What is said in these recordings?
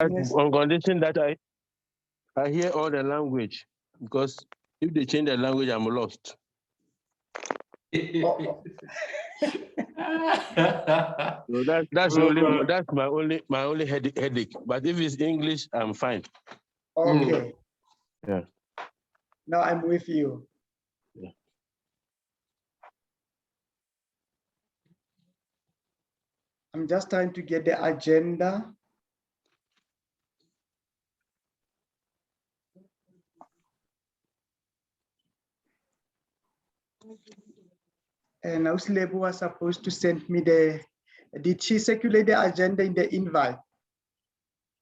Yes. On condition that I hear all the language, because if they change the language, I'm lost. Oh. So that's my only headache. But if it's English, I'm fine. Okay. Yeah. Now I'm with you. Yeah. I'm just trying to get the agenda. And Auslebo was supposed to send me did she circulate the agenda in the invite?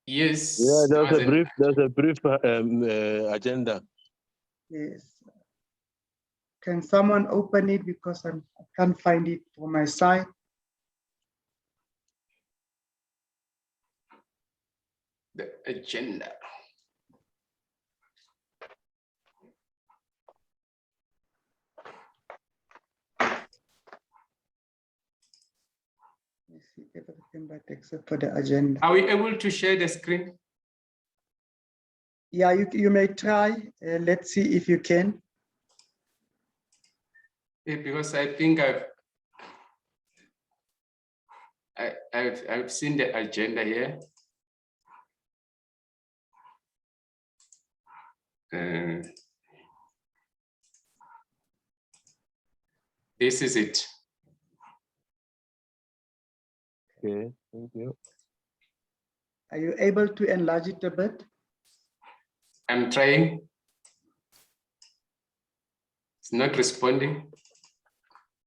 Yes. Yeah, there's a brief agenda. Yes. Can someone open it, because I can't find it for my side? The agenda. Let's see everything but except for the agenda. Are we able to share the screen? Yeah, you may try. Let's see if you can. Yeah, because I think I've seen the agenda here. This is it. Okay, thank you. Are you able to enlarge it a bit? I'm trying. It's not responding.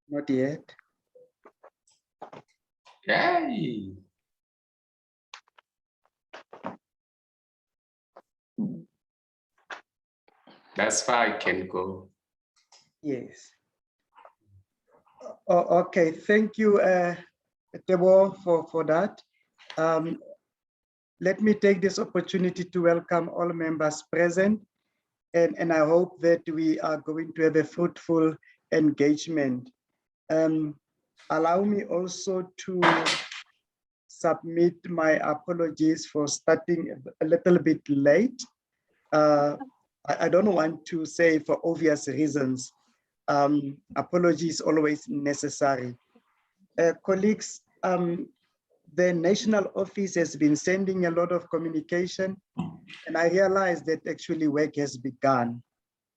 Not yet. Yay. That's far I can go. Yes. Oh, okay, thank you, Tebo, for that. Let me take this opportunity to welcome all members present, and I hope that we are going to have a fruitful engagement. Allow me also to submit my apologies for starting a little bit late. I don't want to say for obvious reasons. Apology is always necessary. Colleagues, the national office has been sending a lot of communication, and I realized that actually work has begun.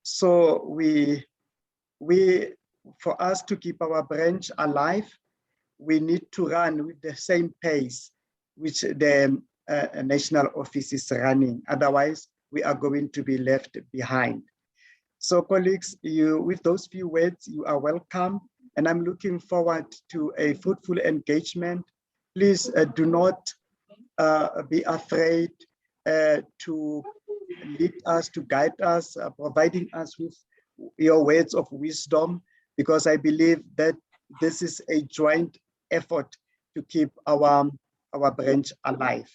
So for us to keep our branch alive, we need to run with the same pace which the national office is running. Otherwise, we are going to be left behind. So colleagues, with those few words, you are welcome, and I'm looking forward to a fruitful engagement. Please do not be afraid to lead us, to guide us, providing us with your words of wisdom, because I believe that this is a joint effort to keep our branch alive.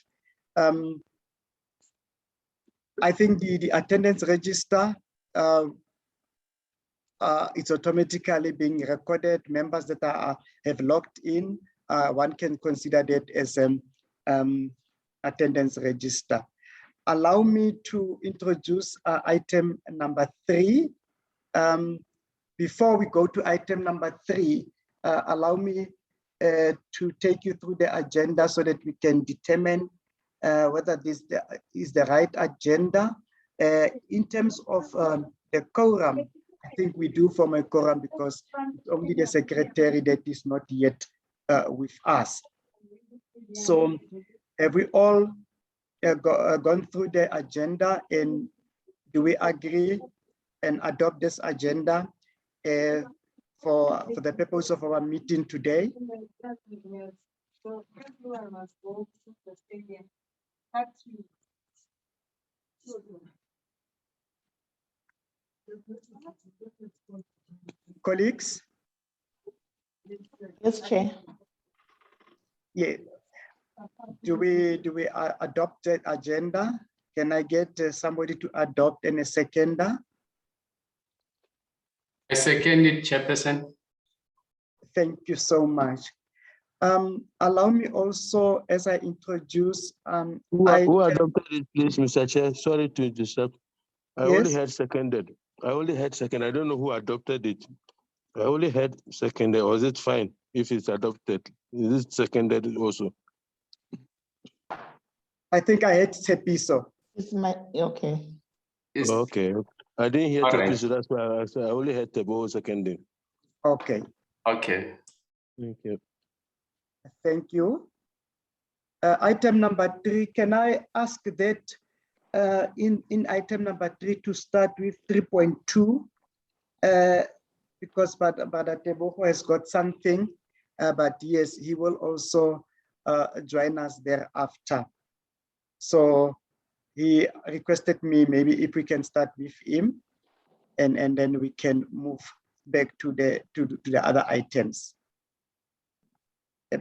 I think the attendance register, it's automatically being recorded. Members that have logged in, one can consider that as an attendance register. Allow me to introduce item number 3. Before we go to item number 3, allow me to take you through the agenda so that we can determine whether this is the right agenda. In terms of the quorum, I think we do form a quorum because it's only the secretary that is not yet with us. So have we all gone through the agenda, and do we agree and adopt this agenda for the purpose of our meeting today? Colleagues? Yes, Chair. Yeah. Do we adopt the agenda? Can I get somebody to adopt and a seconder? I second it, Chairperson. Thank you so much. Allow me also, as I introduce, Who adopted it, please, Mr. Chair? Sorry to disrupt. I only yes, had seconded. I only had second. I don't know who adopted it. I only had seconded. Was it fine if it's adopted? Is it seconded also? I think I had Tepiso. It's my, okay. Is- Okay. I didn't hear All right. Tepiso, that's why I said I only had Tebo seconding. Okay, Okay. Thank you. thank you. Item number 3, can I ask that in item number 3 to start with 3.2, because Brother Teboho has got something, but yes, he will also join us thereafter. So he requested me maybe if we can start with him, and then we can move back to the other items.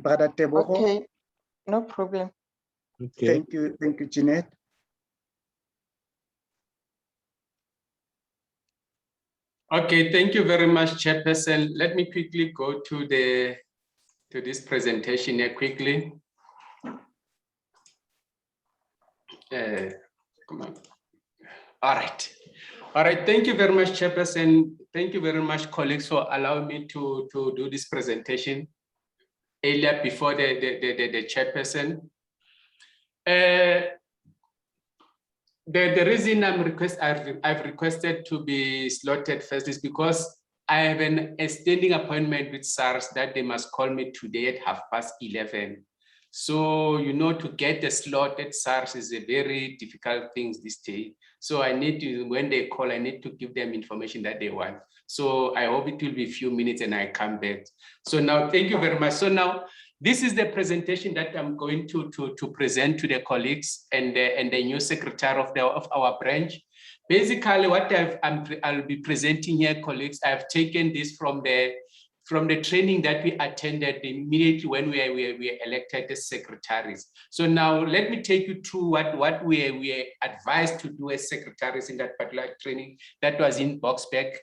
Brother Teboho. Okay, no problem. Okay. Thank you, Jeanette. Okay, thank you very much, Chairperson. Let me quickly go to this presentation here quickly. Come on. All right. Thank you very much, Chairperson. Thank you very much, colleagues, for allowing me to do this presentation earlier before the Chairperson. The reason I've requested to be slotted first is because I have a standing appointment with SARS that they must call me today at 11:30. So, you know, to get the slot at SARS is a very difficult thing this day. So I need to, when they call, I need to give them information that they want. So I hope it will be a few minutes and I come back. So now, thank you very much. So now, this is the presentation that I'm going to present to the colleagues and the new secretary of our branch. Basically, what I'll be presenting here, colleagues, I've taken this from the training that we attended immediately when we were elected as secretaries. So now let me take you through what we were advised to do as secretaries in that particular training that was in Boxback.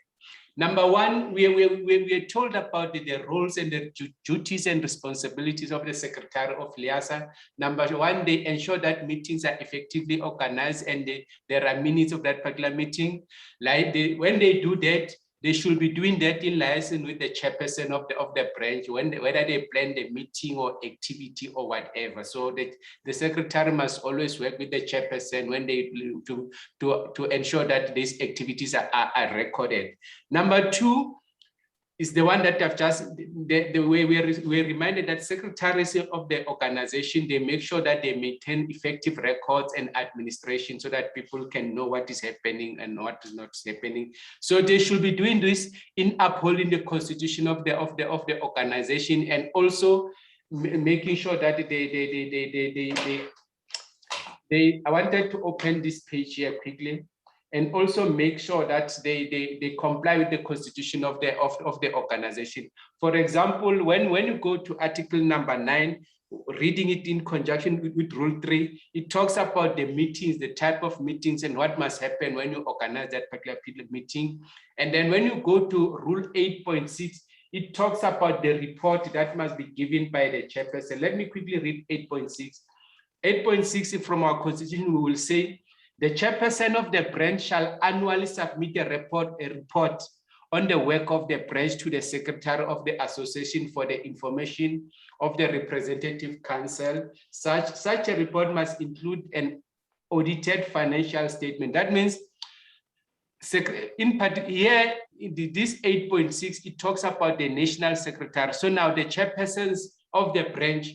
Number one, we were told about the roles and the duties and responsibilities of the Secretary of Liaison. Number one, they ensure that meetings are effectively organized and there are minutes of that particular meeting. Like when they do that, they should be doing that in liaison with the chairperson of the branch, whether they plan the meeting or activity or whatever. So that the secretary must always work with the chairperson when they to ensure that these activities are recorded. Number two is the one that I've just, the way we're reminded that secretaries of the organization, they make sure that they maintain effective records and administration so that people can know what is happening and what is not happening. So they should be doing this in upholding the constitution of the organization, and also making sure that I wanted to open this page here quickly, and also make sure that they comply with the constitution of the organization. For example, when you go to article number 9, reading it in conjunction with rule 3, it talks about the meetings, the type of meetings, and what must happen when you organize that particular meeting. And then when you go to rule 8.6, it talks about the report that must be given by the chairperson. Let me quickly read 8.6. 8.6 from our constitution, we will say, the chairperson of the branch shall annually submit a report on the work of the branch to the secretary of the association for the information of the representative council. Such a report must include an audited financial statement. That means, in particular, here, this 8.6, it talks about the national secretary. So now the chairpersons of the branch,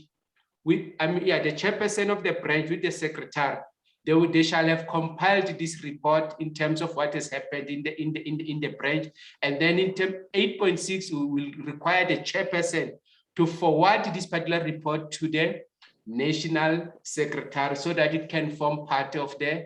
the chairperson of the branch with the secretary, they shall have compiled this report in terms of what has happened in the branch. And then in term 8.6, we will require the chairperson to forward this particular report to the national secretary so that it can form part of the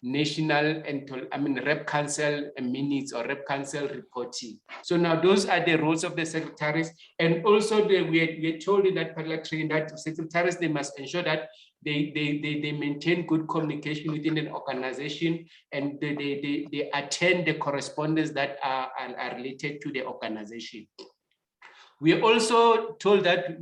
national and rep council minutes or rep council reporting. So now those are the roles of the secretaries. And also we are told in that particular training that secretaries, they must ensure that they maintain good communication within an organization, and they attend the correspondence that are related to the organization. We are also told that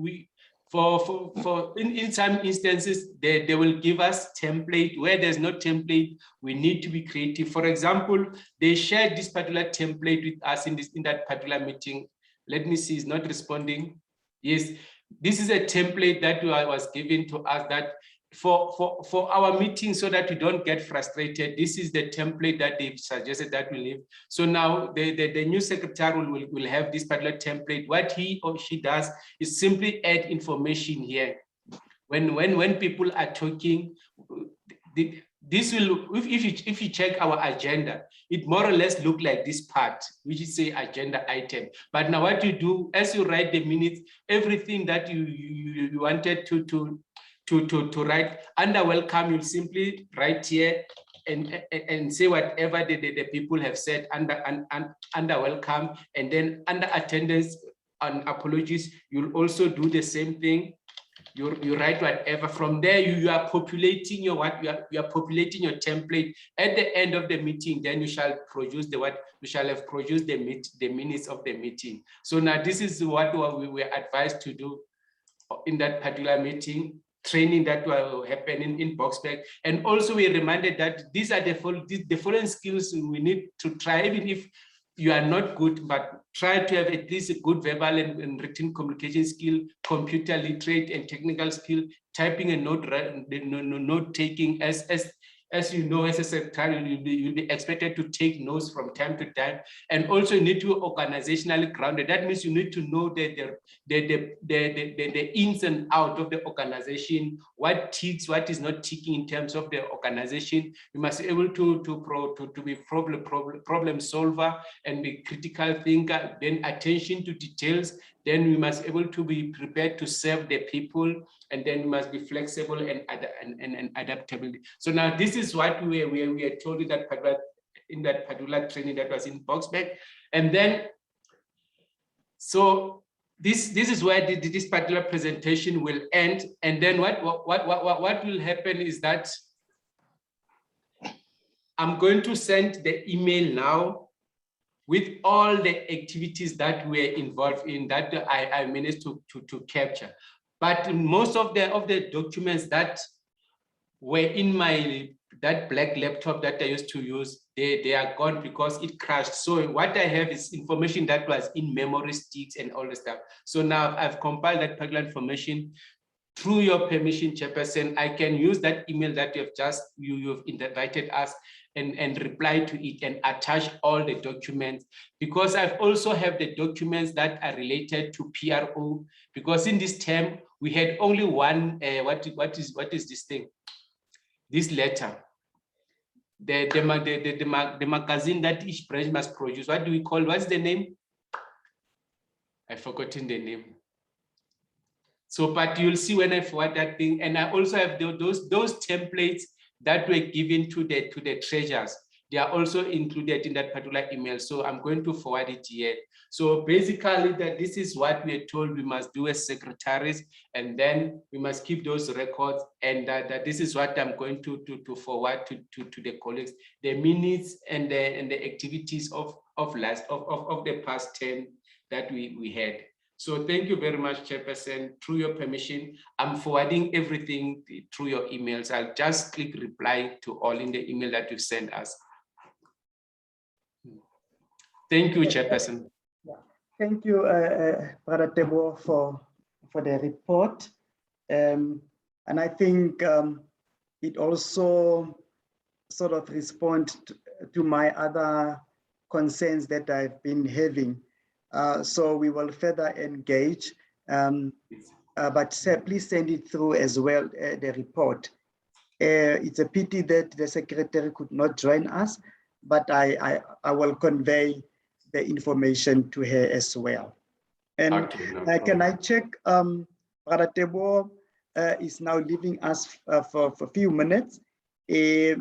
in some instances, they will give us template. Where there's no template, we need to be creative. For example, they shared this particular template with us in that particular meeting. Let me see, it's not responding. Yes, this is a template that was given to us that for our meeting, so that we don't get frustrated. This is the template that they've suggested that we leave. So now the new secretary will have this particular template. What he or she does is simply add information here. When people are talking, this will, if you check our agenda, it more or less look like this part, which is say agenda item. But now what you do, as you write the minutes, everything that you wanted to write under welcome, you'll simply write here and say whatever the people have said under welcome, and then under attendance and apologies, you'll also do the same thing. You write whatever. From there, you are populating your you are populating your template. At the end of the meeting, then you shall produce you shall have produced the minutes of the meeting. So now this is what we were advised to do in that particular meeting. Training that will happen in Boksburg. And also we reminded that these are the following skills we need to try, even if you are not good, but try to have at least a good verbal and written communication skill, computer literate and technical skill, typing and note taking. As you know, as a secretary, you'll be expected to take notes from time to time, and also you need to be organizationally grounded. That means you need to know the ins and out of the organization, what ticks, what is not ticking in terms of the organization. You must be able to be problem solver and be critical thinker, then attention to details. Then we must be able to be prepared to serve the people, and then we must be flexible and adaptable. So now this is what we are told in that particular training that was in Boksburg. And then, so this is where this particular presentation will end. And then what will happen is that I'm going to send the email now with all the activities that we're involved in, that I managed to capture. But most of the documents that were in that black laptop that I used to use, they are gone because it crashed. So what I have is information that was in memory sticks and all the stuff. So now I've compiled that particular information. Through your permission, Chairperson, I can use that email that you've invited us and reply to it and attach all the documents, because I've also have the documents that are related to PRO, because in this term we had only one what is this thing, this letter, the magazine that each branch must produce. What do we call, what's the name? I've forgotten the name. So, but you'll see when I forward that thing, and I also have those templates that were given to the treasurers. They are also included in that particular email. So I'm going to forward it here. So basically, that this is what we are told we must do as secretaries, and then we must keep those records. And that this is what I'm going to forward to the colleagues, the minutes and the activities of the past term that we had. So thank you very much, Chairperson. Through your permission, I'm forwarding everything through your emails. I'll just click reply to all in the email that you sent us. Thank you, Chairperson. Yeah. Thank you, Brother Tebo, for the report. And I think it also sort of responds to my other concerns that I've been having. So we will further engage, but please send it through as well, the report. It's a pity that the secretary could not join us, but I will convey the information to her as well. And Okay, no can I check, Brother Tebo is now leaving us for a few minutes, no.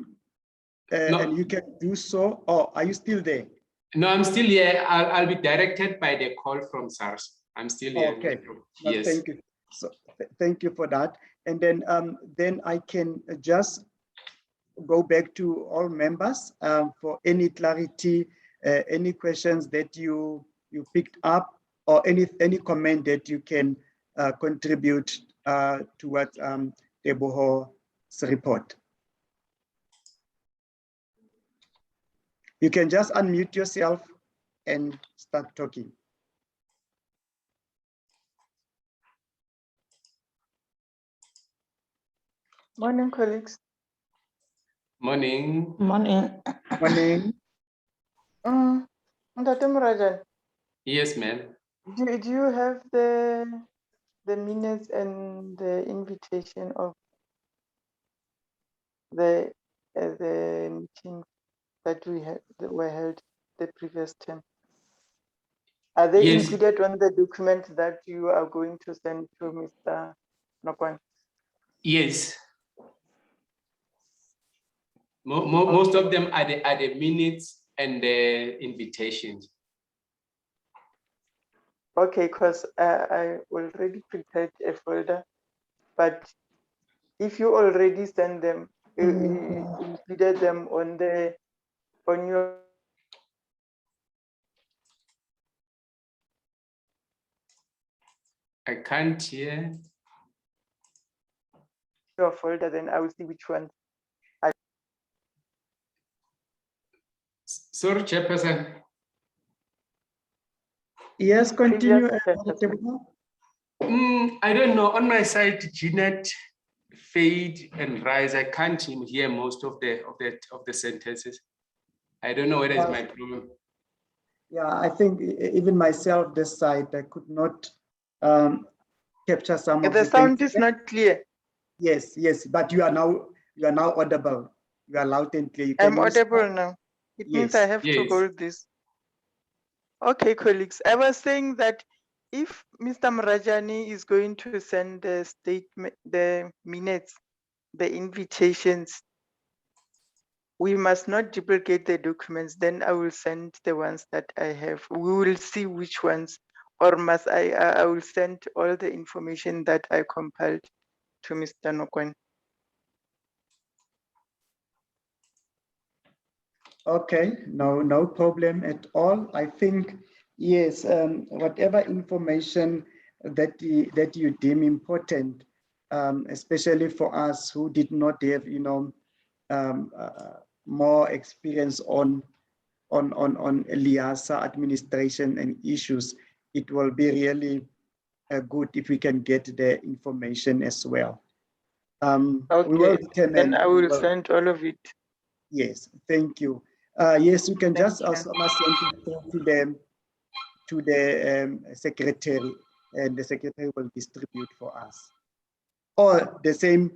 And you can do so. Oh, are you still there? No, I'm still here. I'll be directed by the call from SARS. I'm still here. Okay. Yes. Thank you. So thank you for that. And then I can just go back to all members for any clarity, any questions that you picked up or any comment that you can contribute towards Teboho's report. You can just unmute yourself and start talking. Morning, colleagues. Morning. Morning. Morning. Dr. Murajan, Yes, ma'am. do you have the minutes and the invitation of the meetings that were held the previous term? Are they Yes. included on the document that you are going to send to Mr. Nokwan? Yes. Most of them are the minutes and the invitations. Okay, because I already prepared a folder, but if you already send them, you included them on your I can't hear. your folder, then I will see which ones. Sorry, Chairperson. Yes, continue. I don't know. On my side, Jeanette, Fade, and Rise, I can't hear most of the sentences. I don't know whether it's my problem. Yeah, I think even myself, this side, I could not capture some of the sound is not clear. Yes, yes, but you are now audible. You are loud and clear. I'm audible now. It means I have to hold this. Okay, colleagues. I was saying that if Mr. Mrajani is going to send the statement, the minutes, the invitations, we must not duplicate the documents. Then I will send the ones that I have. We will see which ones, or must I will send all the information that I compiled to Mr. Nokwan. Okay, no problem at all. I think, yes, whatever information that you deem important, especially for us who did not have, more experience on LIASA administration and issues, it will be really good if we can get the information as well. Okay, we will determine, then I will send all of it. Yes, thank you. Yes, you can just also send it to the secretary, and the secretary will distribute for us. Or the same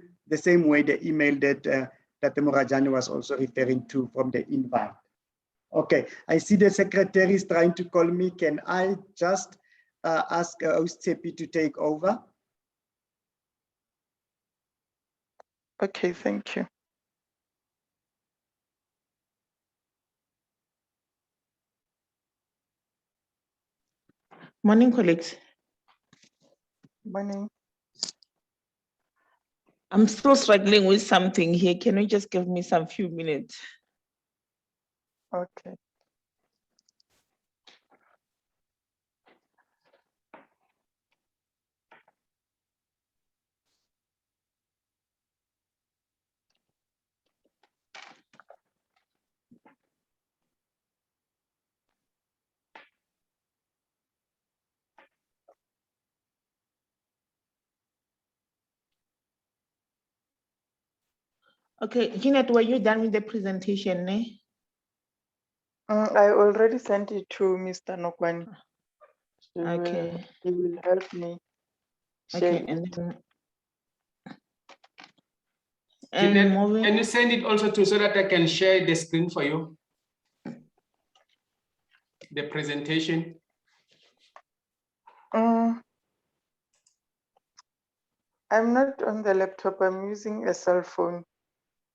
way the email that the Murajani was also referring to from the invite. Okay, I see the secretary is trying to call me. Can I just ask Ostepi to take over? Okay, thank you. Morning, colleagues. Morning. I'm still struggling with something here. Can you just give me some few minutes? Okay. Okay, Jeanette, were you done with the presentation? Eh? I already sent it to Mr. Nokwani. Okay. He will help me share Okay, it. and then Jeanette, can you send it also to so that I can share the screen for you? The presentation. I'm not on the laptop. I'm using a cell phone.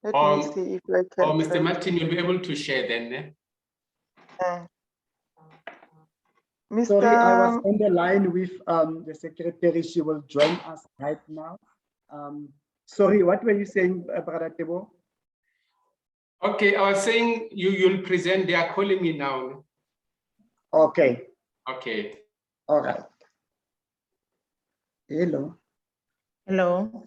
Let me see if I can. Or Mr. Martin, you'll be able to share then. Mr. Sorry, I was on the line with the secretary. She will join us right now. Sorry, what were you saying, Brother Tebo? Okay, I was saying you'll present. They are calling me now. Okay. Okay. All right. Hello. Hello.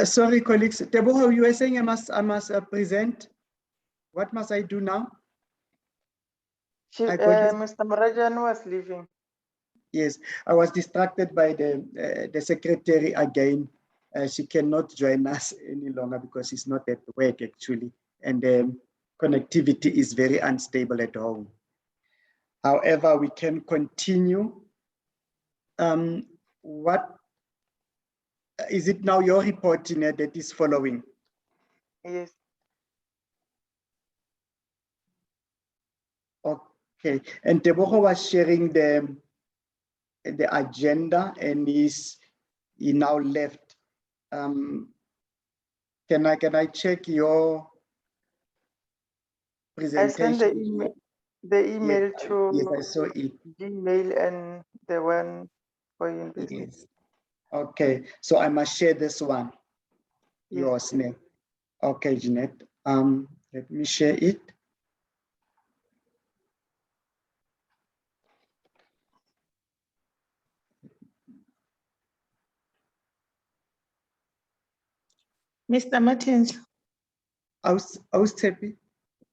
Sorry, colleagues. Teboho, you were saying I must present. What must I do now? Mr. Marajan was leaving. Yes, I was distracted by the secretary again. She cannot join us any longer because she's not at work actually, and connectivity is very unstable at home. However, we can continue. What is it now? Your reporting that is following? Yes. Okay, and Teboho was sharing the agenda, and he now left. Can I check your presentation? I sent the email Yes, to yes, I saw it. Gmail and the one for you in business. Yes. Okay, so I must share this one. Yes. Yours name. Okay, Jeanette. Let me share it. Mr. Martins, I was happy.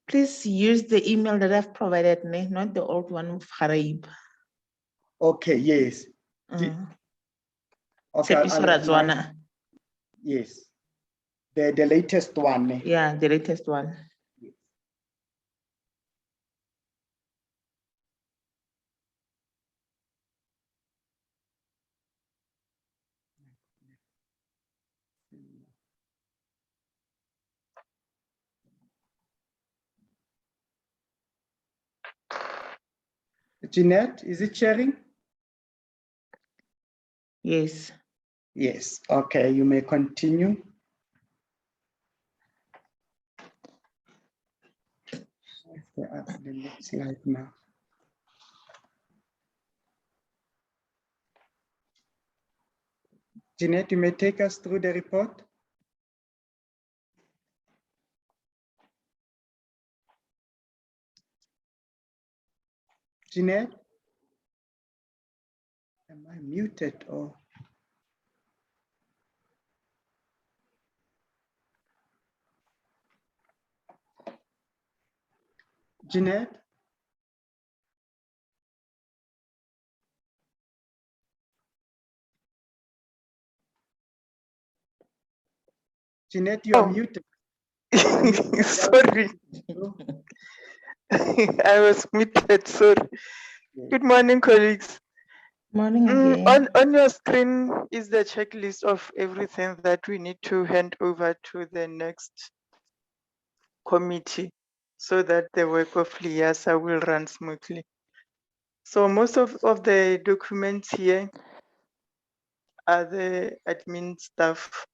please use the email that I've provided, not the old one of Haraib. Okay, yes. Okay, yes. The latest one. Yeah, the latest one. Jeanette, is it sharing? Yes. Yes, okay, you may continue. Let's see right now. Jeanette, you may take us through the report. Jeanette? Am I muted or? Jeanette? Jeanette, you are muted. Sorry. I was muted, sorry. Good morning, colleagues. Morning again. On your screen is the checklist of everything that we need to hand over to the next committee so that the work of LIASA will run smoothly. So most of the documents here are the admin stuff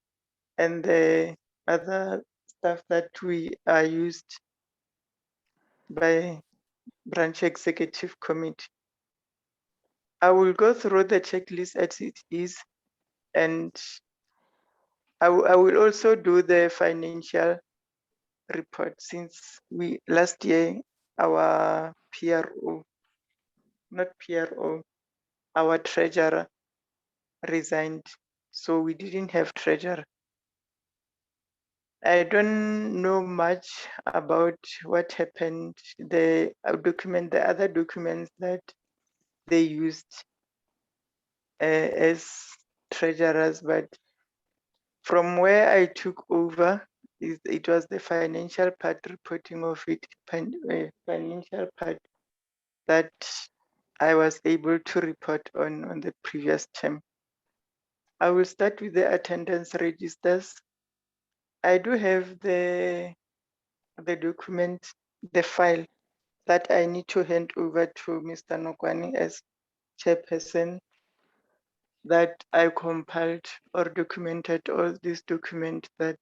and the other stuff that we are used by branch executive committee. I will go through the checklist as it is, and I will also do the financial report since last year our our treasurer resigned, so we didn't have treasurer. I don't know much about what happened, the other documents that they used as treasurers, but from where I took over, it was the financial part reporting of it, financial part that I was able to report on the previous term. I will start with the attendance registers. I do have the document, the file that I need to hand over to Mr. Nokwani as chairperson, that I compiled or documented all these documents that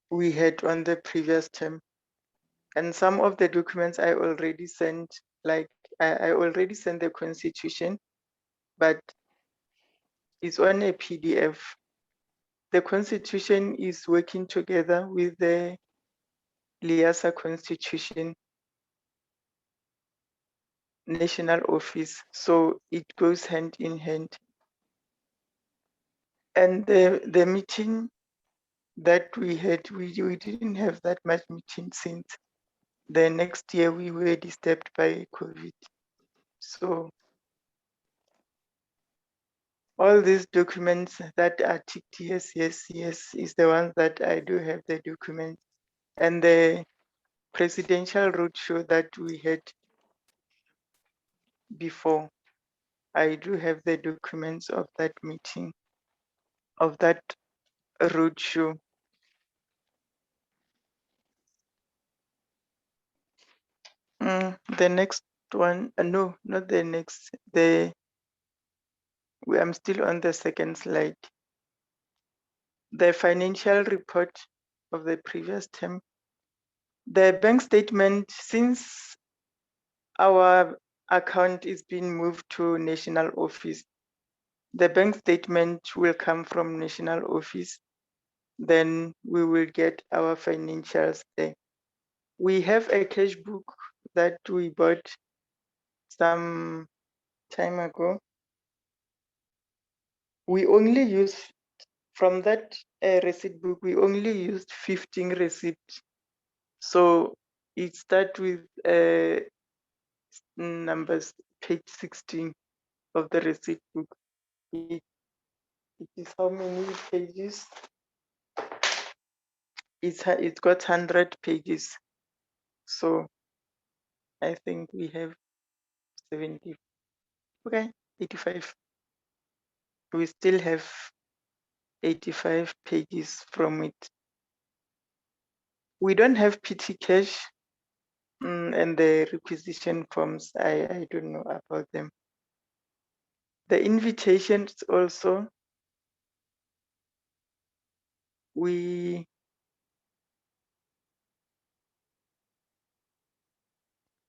we had on the previous term. And some of the documents I already sent like I already sent the constitution, but it's on a PDF. The constitution is working together with the Liasa constitution national office, so it goes hand in hand. And the meeting that we had, we didn't have that much meeting since the next year we were disturbed by COVID. So all these documents that are ticked yes, yes, yes, is the ones that I do have the documents. And the presidential roadshow that we had before, I do have the documents of that meeting, of that roadshow. The next one, no, not the next, I'm still on the second slide. The financial report of the previous term. The bank statement, since our account is being moved to national office, the bank statement will come from national office. Then we will get our financials there. We have a cash book that we bought some time ago. We only use, from that receipt book, we only used 15 receipts. So it starts with numbers, page 16 of the receipt book. It is how many pages? It's got 100 pages. So I think we have 70, okay, 85. We still have 85 pages from it. We don't have PT cash and the requisition forms, I don't know about them. The invitations also, the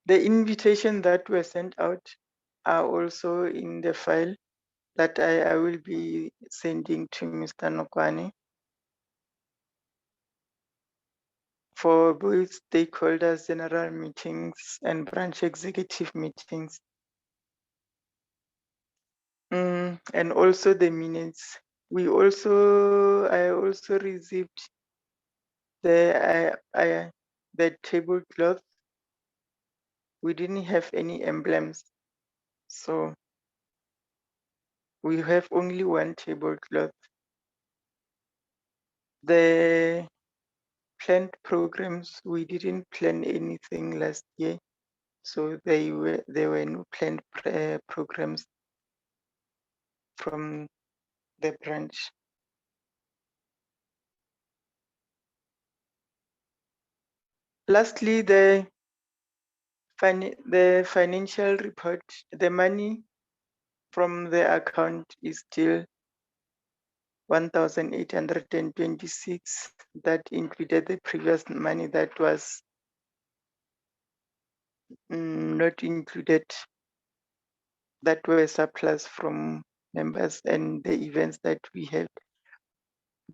invitation that were sent out are also in the file that I will be sending to Mr. Nokwani for both stakeholders, general meetings, and branch executive meetings. And also the minutes. I also received the tablecloth. We didn't have any emblems, so we have only one tablecloth. The planned programs, we didn't plan anything last year, so there were no planned programs from the branch. Lastly, the financial report, the money from the account is still 1,826. That included the previous money that was not included, that were surplus from members and the events that we had.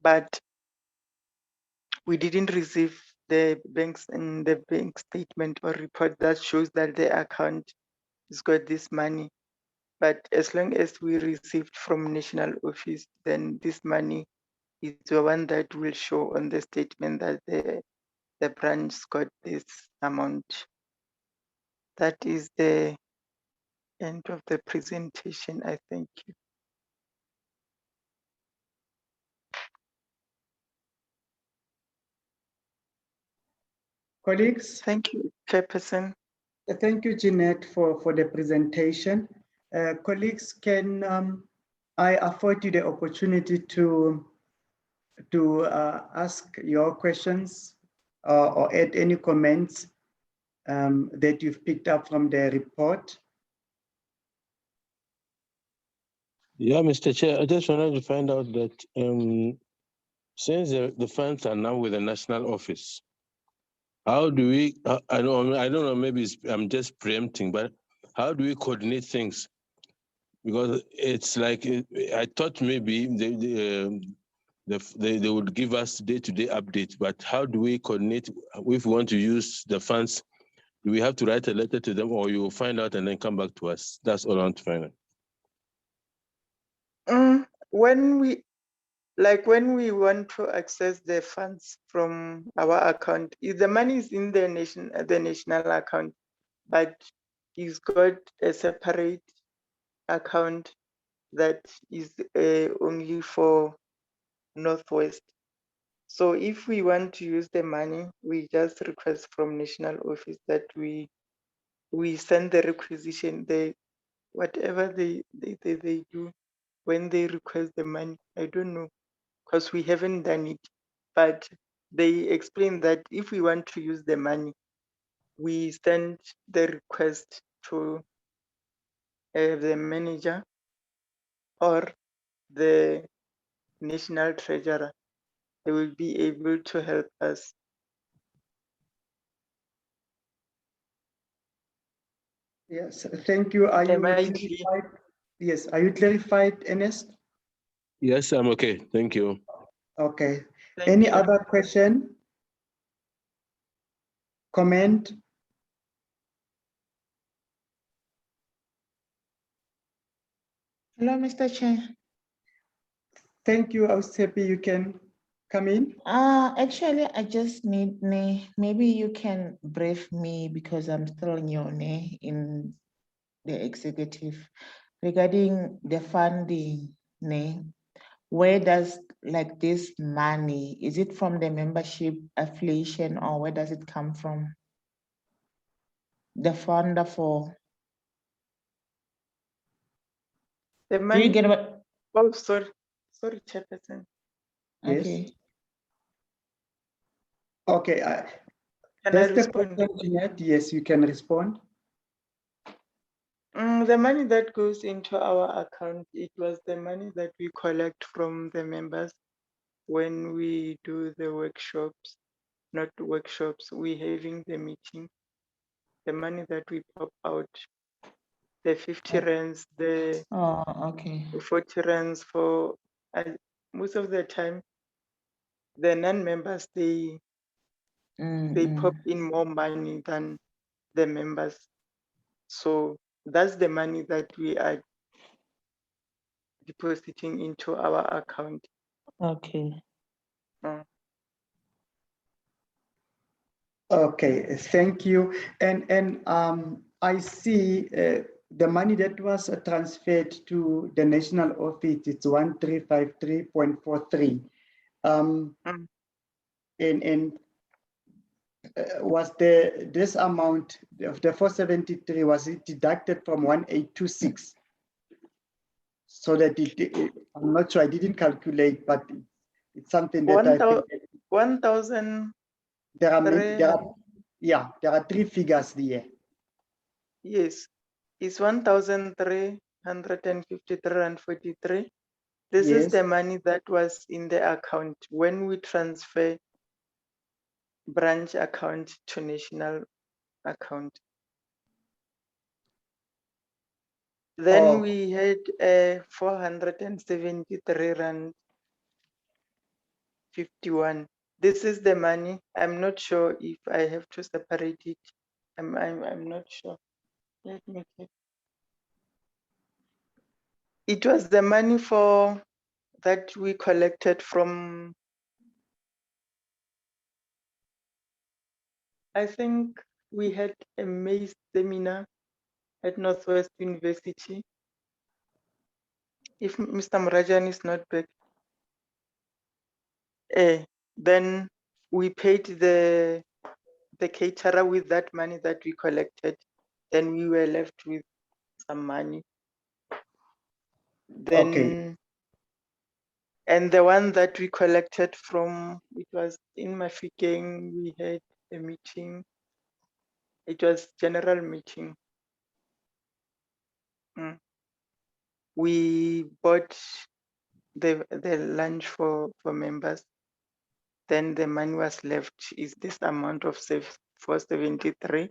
But we didn't receive the bank statement or report that shows that the account has got this money. But as long as we received from national office, then this money is the one that will show on the statement that the branch got this amount. That is the end of the presentation. I thank you. Colleagues. Thank you, Chairperson. Thank you, Jeanette, for the presentation. Colleagues, can I afford you the opportunity to ask your questions or add any comments that you've picked up from the report? Yeah, Mr. Chair, I just wanted to find out that since the funds are now with the national office, How do we, I don't know, maybe I'm just preempting, but how do we coordinate things? Because it's like, I thought maybe they would give us day-to-day updates, but how do we coordinate if we want to use the funds? Do we have to write a letter to them, or you will find out and then come back to us? That's all I want to find out. When we want to access the funds from our account, if the money is in the national account, but it's got a separate account that is only for Northwest. So if we want to use the money, we just request from national office that we send the requisition, whatever they do when they request the money. I don't know, because we haven't done it, but they explain that if we want to use the money, we send the request to the manager or the national treasurer. They will be able to help us. Yes, thank you. Are you clarified? Yes, are you clarified, Ernest? Yes, I'm okay. Thank you. Okay. Thank Any you. other question? Comment? Hello, Mr. Chair. Thank you. I was happy you can come in. Actually, I just need, maybe you can brief me because I'm still new in the executive regarding the funding. Where does like this money, is it from the membership affiliation or where does it come from? The funder for. The money. Do you get what? Oh, sorry, Chairperson. Yes. Okay. Okay. Can That's I the respond? question, Jeanette. Yes, you can respond. The money that goes into our account, it was the money that we collect from the members when we do the workshops, not workshops, we having the meeting. The money that we pop out, the 50 rands, the Okay. 40 rands for, most of the time, the non-members, they pop in more money than the members. So that's the money that we are depositing into our account. Okay. Okay, thank you. And I see the money that was transferred to the national office, it's 1353.43. And was this amount of the 473, was it deducted from 1826? So that I'm not sure, I didn't calculate, but it's something that I think 1,000. there are three figures there. Yes, it's 1,353.43. This is the money that was in the account when we transfer branch account to national account. Then we had 473 rand 51. This is the money. I'm not sure if I have to separate it. I'm not sure. Let me check. It was the money for that we collected from, I think we had a May seminar at Northwest University. If Mr. Murajan is not back, then we paid the caterer with that money that we collected. Then we were left with some money. Then, and the one that we collected from, it was in Mafikeng, we had a meeting. It was general meeting. We bought the lunch for members. then the money was left is this amount of 473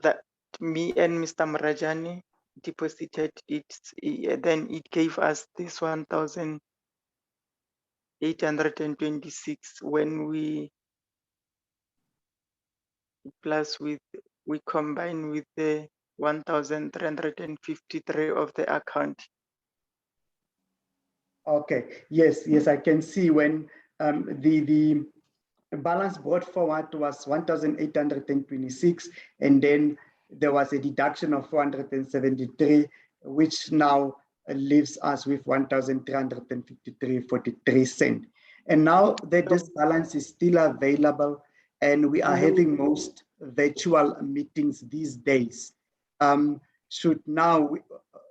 that me and Mr. Mrajani deposited it. Then it gave us this 1,826 when we combine with the 1,353 of the account. Okay, yes, I can see when the balance brought forward was 1,826, and then there was a deduction of 473, which now leaves us with 1,353.43 cents. And now that this balance is still available, and we are having most virtual meetings these days, should now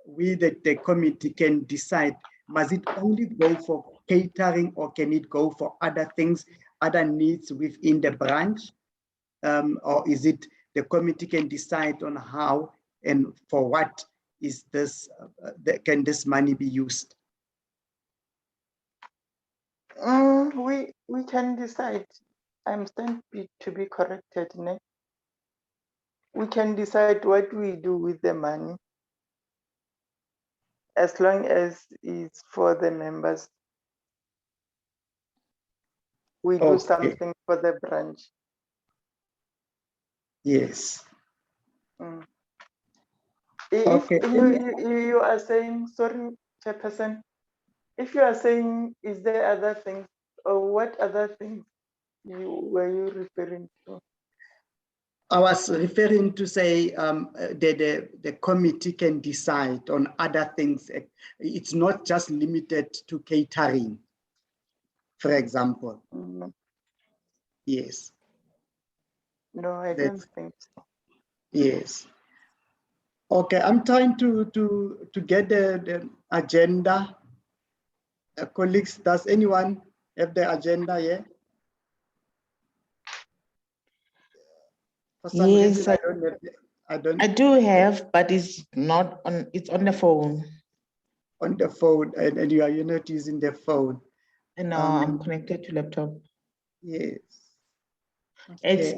we the committee can decide, must it only go for catering or can it go for other things, other needs within the branch? Or is it the committee can decide on how and for what is this, can this money be used? We can decide. I'm stand to be corrected. Ne? We can decide what we do with the money as long as it's for the members. We do something for the branch. Yes. If you are saying, sorry, Chairperson, if you are saying, is there other things, or what other things were you referring to? I was referring to say the committee can decide on other things. It's not just limited to catering, for example. Yes. No, I don't think so. Yes. Okay, I'm trying to get the agenda. Colleagues, does anyone have the agenda here? For some reason, I do have, but it's not on. It's on the phone. On the phone, and you're not using the phone. No, I'm connected to laptop. Yes. Okay.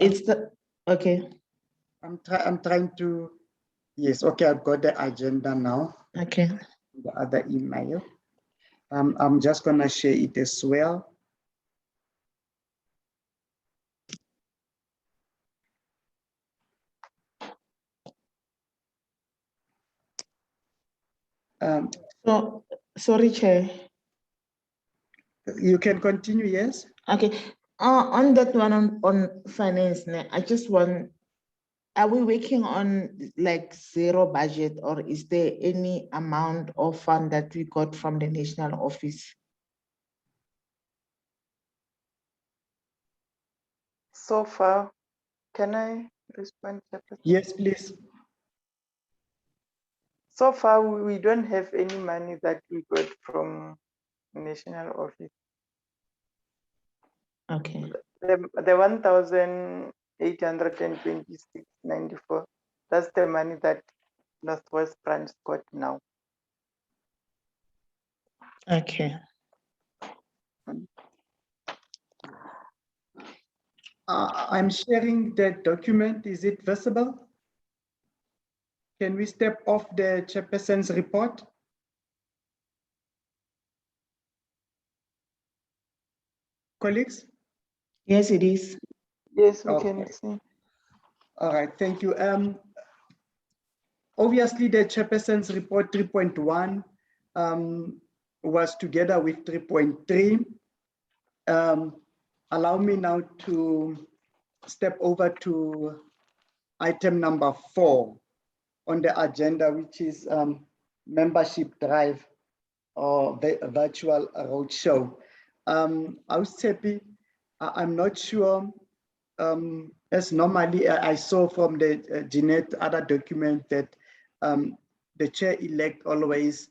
Okay. I'm trying to. Yes. Okay, I've got the agenda now. Okay. The other email. I'm just gonna share it as well. So sorry, Chair. You can continue. Yes. Okay. On that one on finance, I just want. Are we working on like zero budget, or is there any amount of fund that we got from the national office? So far, can I respond? Yes, please. So far, we don't have any money that we got from national office. Okay. The 1,826.94. That's the money that Northwest Branch got now. Okay. I'm sharing the document. Is it visible? Can we step off the chairperson's report? Colleagues? Yes, it is. Yes, we can see. All right, thank you. Obviously, the chairperson's report 3.1 was together with 3.3. Allow me now to step over to item number 4 on the agenda, which is membership drive or the virtual roadshow. I was happy. I'm not sure. As normally, I saw from the Jeanette other document that the chair-elect always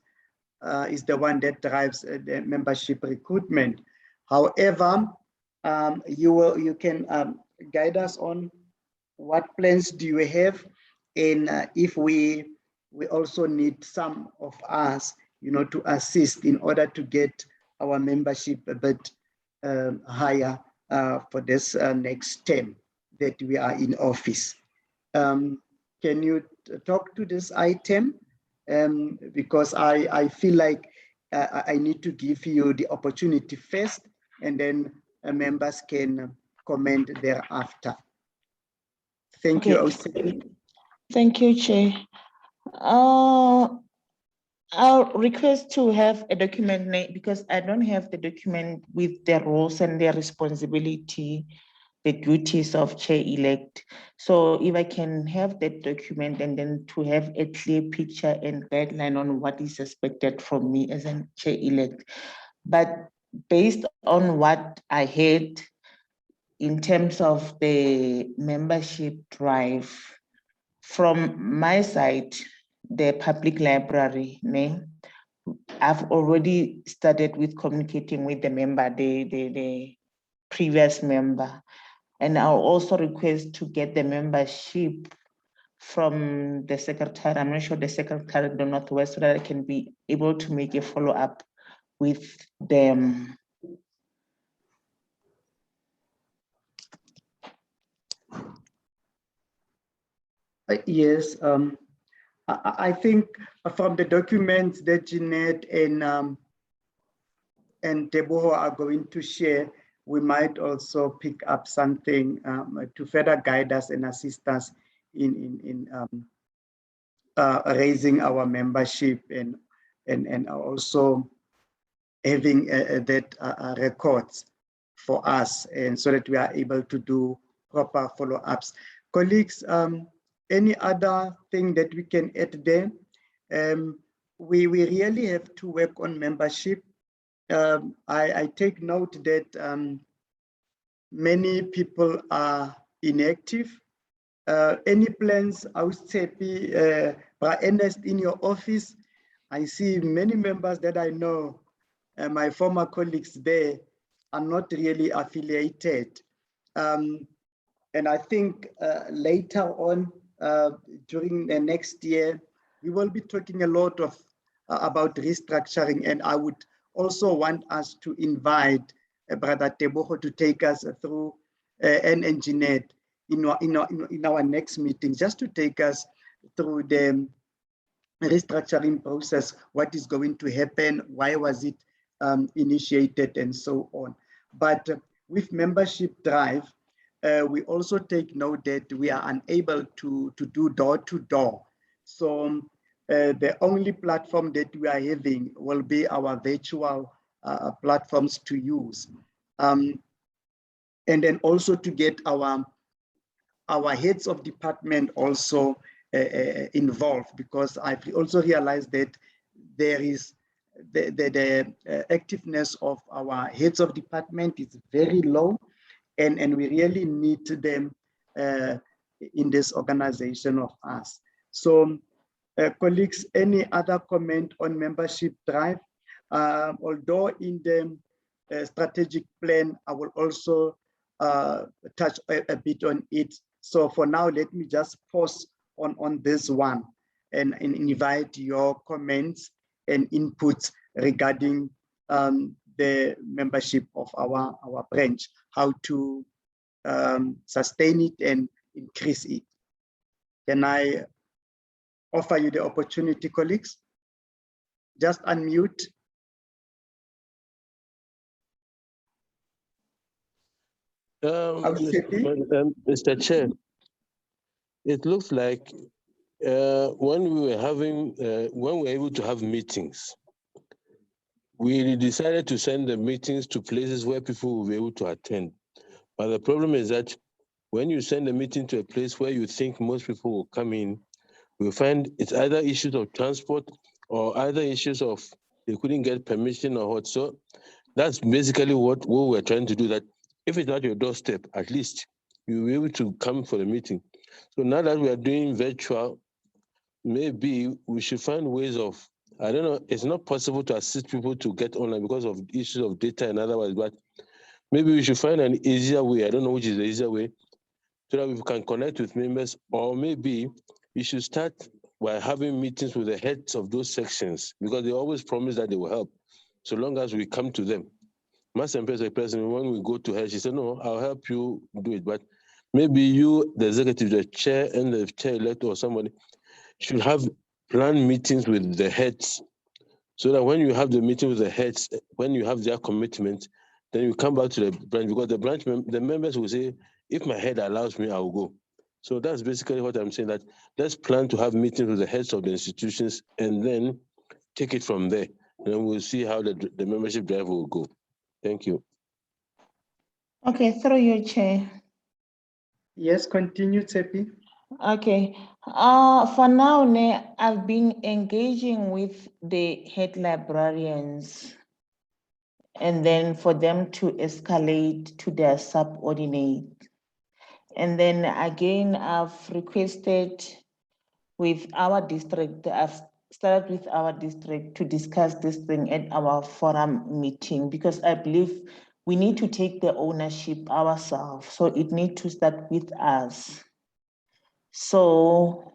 is the one that drives the membership recruitment. However, you can guide us on what plans do you have, and if we also need some of us, to assist in order to get our membership a bit higher for this next term that we are in office. Can you talk to this item? Because I feel like I need to give you the opportunity first, and then members can comment thereafter. Thank you, Osei. Thank you, Chair. I'll request to have a document because I don't have the document with the roles and their responsibility, the duties of chair-elect. So if I can have that document and then to have a clear picture and guideline on what is expected from me as a chair-elect. But based on what I heard in terms of the membership drive, from my side, the public library name, I've already started with communicating with the member, the previous member. And I'll also request to get the membership from the secretary. I'm not sure the secretary of the Northwest, so that I can be able to make a follow-up with them. Yes, I think from the documents that Jeanette and Teboho are going to share, we might also pick up something to further guide us and assist us in raising our membership and also having that records for us, and so that we are able to do proper follow-ups. Colleagues, any other thing that we can add there? We really have to work on membership. I take note that many people are inactive. Any plans, I would say, Ernest, in your office? I see many members that I know, my former colleagues there, are not really affiliated. And I think later on, during the next year, we will be talking a lot of about restructuring, and I would also want us to invite Brother Teboho to take us through and Jeanette in our next meeting, just to take us through the restructuring process, what is going to happen, why was it initiated, and so on. But with membership drive, we also take note that we are unable to do door-to-door. So the only platform that we are having will be our virtual platforms to use. And then also to get our heads of department also involved, because I've also realized that there is the activeness of our heads of department is very low, and we really need them in this organization of us. So colleagues, any other comment on membership drive? Although in the strategic plan, I will also touch a bit on it. So for now, let me just pause on this one and invite your comments and inputs regarding the membership of our branch, how to sustain it and increase it. Can I offer you the opportunity, colleagues? Just unmute. Mr. Chair, it looks like when we were able to have meetings, we decided to send the meetings to places where people will be able to attend. But the problem is that when you send a meeting to a place where you think most people will come in, we find it's either issues of transport or either issues of they couldn't get permission or what. So that's basically what we're trying to do, that if it's not your doorstep, at least you'll be able to come for the meeting. So now that we are doing virtual, maybe we should find ways of, I don't know, it's not possible to assist people to get online because of issues of data and otherwise, but maybe we should find an easier way. I don't know which is the easier way, so that we can connect with members, or maybe we should start by having meetings with the heads of those sections, because they always promise that they will help, so long as we come to them. Master President, when we go to her, she said, no, I'll help you do it. But maybe you, the executive, the chair and the chair-elect or somebody should have planned meetings with the heads so that when you have the meeting with the heads, when you have their commitment, then you come back to the branch because the members will say, if my head allows me, I will go. So that's basically what I'm saying, that let's plan to have meetings with the heads of the institutions and then take it from there. And then we'll see how the membership drive will go. Thank you. Okay, through your chair. Yes, continue, Tsepi. Okay. For now, I've been engaging with the head librarians and then for them to escalate to their subordinate. And then again, I've requested with our district, I've started with our district to discuss this thing at our forum meeting because I believe we need to take the ownership ourselves. So it needs to start with us. So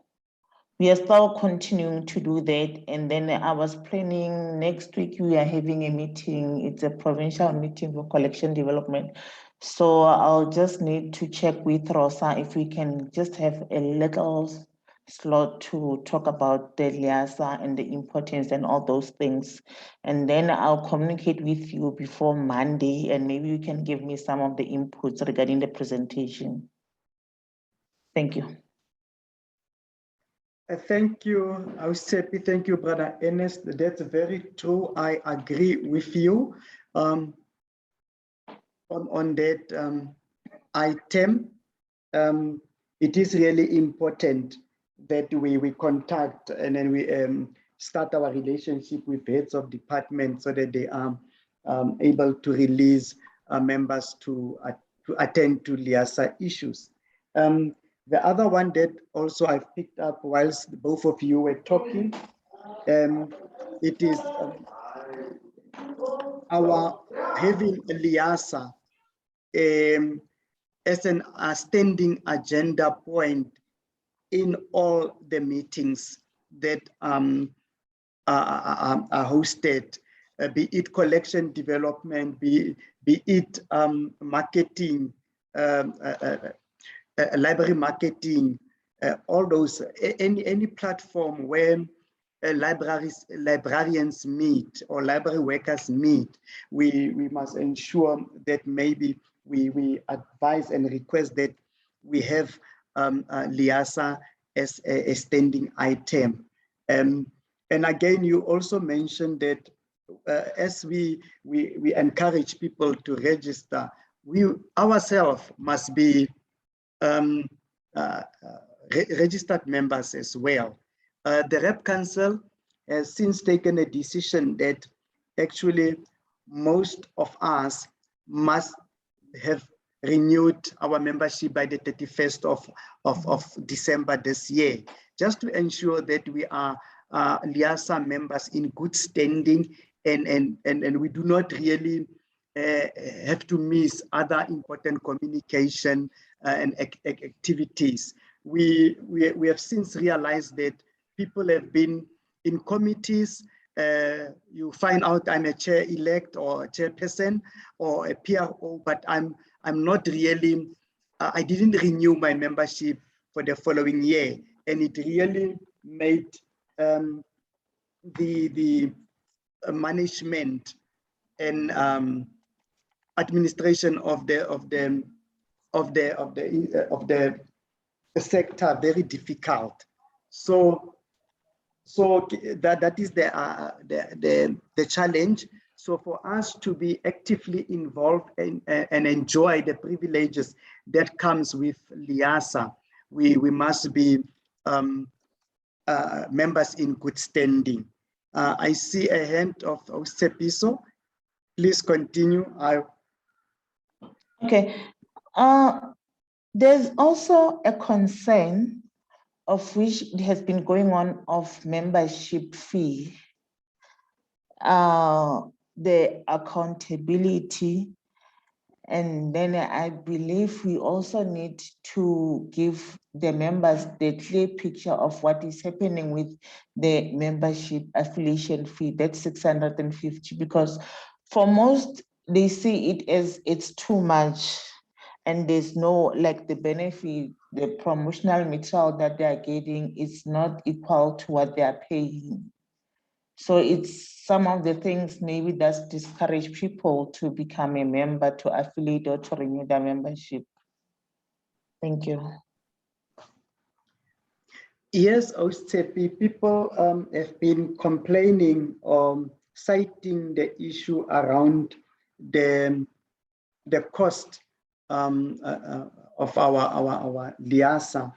we are still continuing to do that. And then I was planning next week, we are having a meeting. It's a provincial meeting for collection development. So I'll just need to check with Rosa if we can just have a little slot to talk about the LIASA and the importance and all those things. And then I'll communicate with you before Monday and maybe you can give me some of the inputs regarding the presentation. Thank you. Thank you, Ausepi. Thank you, Brother Ernest. That's very true. I agree with you on that item. It is really important that we contact and then we start our relationship with heads of department so that they are able to release members to attend to LIASA issues. The other one that also I've picked up whilst both of you were talking, it is our having LIASA as a standing agenda point in all the meetings that are hosted, be it collection development, be it marketing, library marketing, all those, any platform where librarians meet or library workers meet, we must ensure that maybe we advise and request that we have LIASA as a standing item. And again, you also mentioned that as we encourage people to register, we ourselves must be registered members as well. The Rep Council has since taken a decision that actually most of us must have renewed our membership by the 31st of December this year, just to ensure that we are LIASA members in good standing and we do not really have to miss other important communication and activities. We have since realized that people have been in committees. You find out I'm a chair-elect or a chairperson or a PRO, but I'm not really, I didn't renew my membership for the following year. And it really made the management and administration of the sector very difficult. So that is the challenge. So for us to be actively involved and enjoy the privileges that comes with LIASA, we must be members in good standing. I see a hand of Sepiso. Please continue. Okay. There's also a concern of which has been going on of membership fee, the accountability, and then I believe we also need to give the members the clear picture of what is happening with the membership affiliation fee, that's 650, because for most they see it as it's too much, and there's no, like, the benefit, the promotional material that they are getting is not equal to what they are paying. So it's some of the things maybe that's discourage people to become a member, to affiliate, or to renew their membership. Thank you. Yes, Ostepi, people have been complaining, citing the issue around the cost of our LIASA.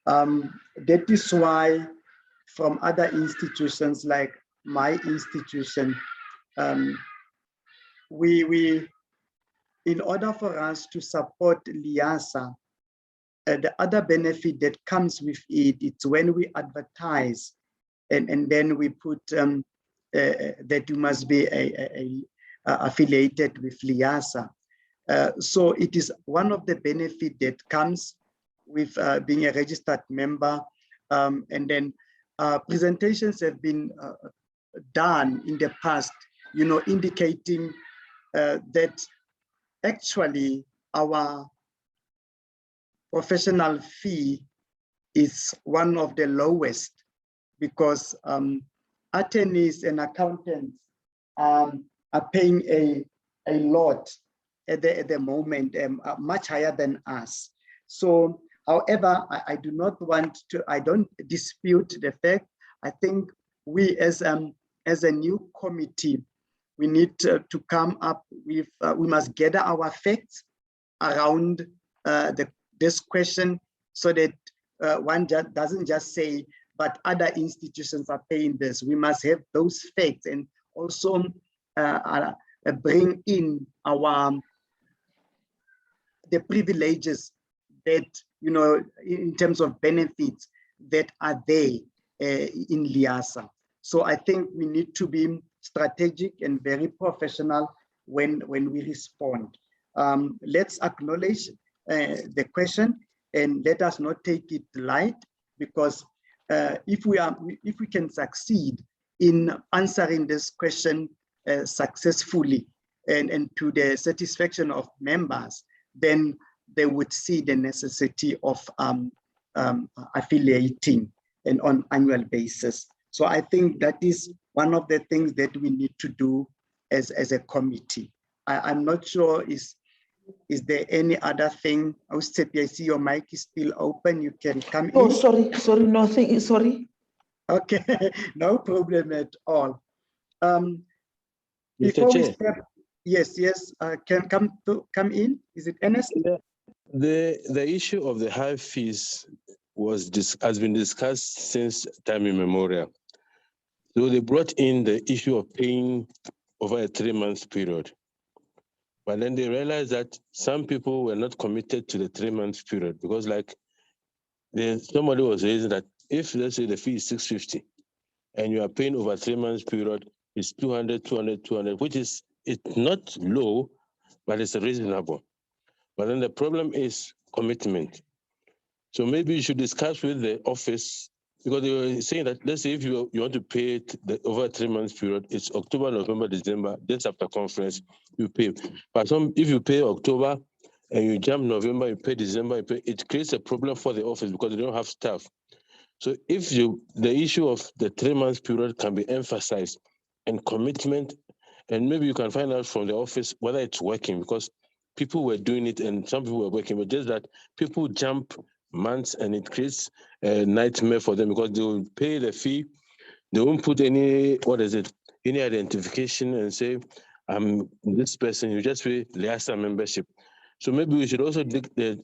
That is why from other institutions like my institution, we in order for us to support LIASA, the other benefit that comes with it, it's when we advertise and then we put that you must be affiliated with LIASA. So it is one of the benefits that comes with being a registered member. And then presentations have been done in the past, indicating that actually our professional fee is one of the lowest, because attorneys and accountants are paying a lot at the moment, much higher than us. So, however, I do not want to, I don't dispute the fact. I think we as a new committee, we need to come up with, we must gather our facts around this question, so that one doesn't just say, but other institutions are paying this. We must have those facts, and also bring in the privileges that, in terms of benefits that are there in LIASA. So I think we need to be strategic and very professional when we respond. Let's acknowledge the question, and let us not take it light, because if we can succeed in answering this question successfully and to the satisfaction of members, then they would see the necessity of affiliating and on annual basis. So I think that is one of the things that we need to do as a committee. I'm not sure, is there any other thing? I see your mic is still open. You can come in. Oh, sorry, nothing, sorry. Okay, no problem at all. Mr. Chair. Yes, can come in. Is it Ernest? The issue of the high fees has been discussed since time immemorial. So they brought in the issue of paying over a 3-month period. But then they realized that some people were not committed to the 3-month period, because somebody was raising that if, let's say, the fee is 650 and you are paying over a 3-month period, it's 200, 200, 200, which is, it's not low, but it's reasonable. But then the problem is commitment. So maybe you should discuss with the office, because they were saying that, let's say if you want to pay it over a 3-month period, it's October, November, December, just after conference, you pay. But if you pay October and you jump November, you pay December, it creates a problem for the office because they don't have staff. So if the issue of the 3-month period can be emphasized, and commitment, and maybe you can find out from the office whether it's working, because people were doing it and some people were working, but just that people jump months and it creates a nightmare for them, because they will pay the fee, they won't put any identification and say, I'm this person, you just pay LIASA membership. So maybe we should also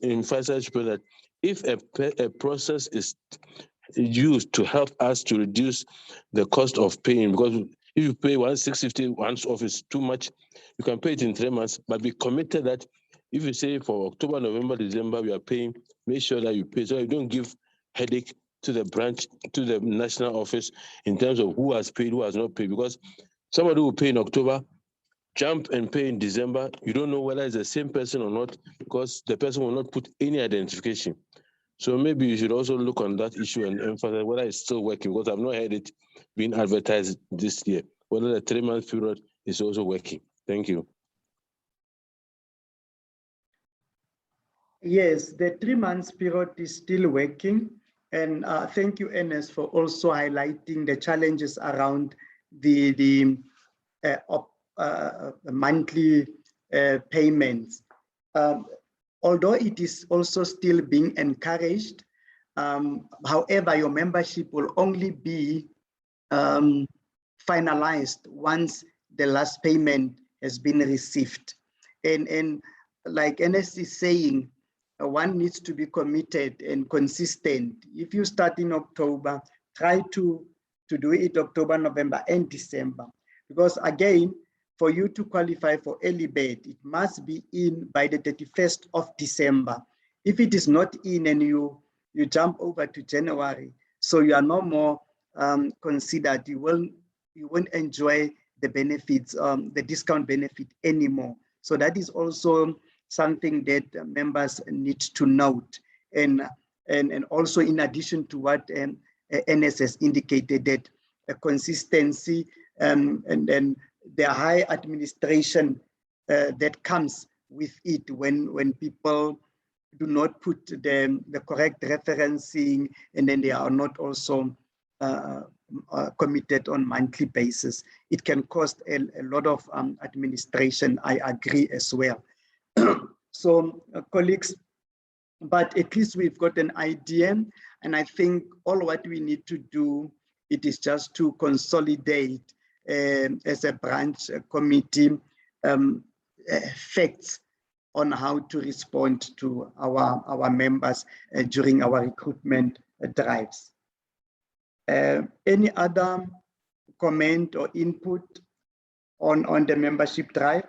emphasize that if a process is used to help us to reduce the cost of paying, because if you pay 650 once off is too much, you can pay it in 3 months, but be committed that if you say for October, November, December, we are paying, make sure that you pay, so you don't give headache to the branch, to the national office in terms of who has paid, who has not paid, because somebody will pay in October, jump and pay in December, you don't know whether it's the same person or not, because the person will not put any identification. So maybe you should also look on that issue and emphasize whether it's still working, because I've not heard it being advertised this year, whether the 3-month period is also working. Thank you. Yes, the 3 months period is still working. And thank you, Ernest, for also highlighting the challenges around the monthly payments. Although it is also still being encouraged, however, your membership will only be finalized once the last payment has been received. And like Ernest is saying, one needs to be committed and consistent. If you start in October, try to do it October, November, and December. Because again, for you to qualify for early bird, it must be in by the 31st of December. If it is not in and you jump over to January, so you are no more considered, you won't enjoy the benefits, the discount benefit anymore. So that is also something that members need to note. And also in addition to what NSS indicated, that consistency and then the high administration that comes with it when people do not put the correct referencing, and then they are not also committed on monthly basis. It can cost a lot of administration, I agree as well. So colleagues, but at least we've got an idea, and I think all what we need to do, it is just to consolidate as a branch committee facts on how to respond to our members during our recruitment drives. Any other comment or input on the membership drive?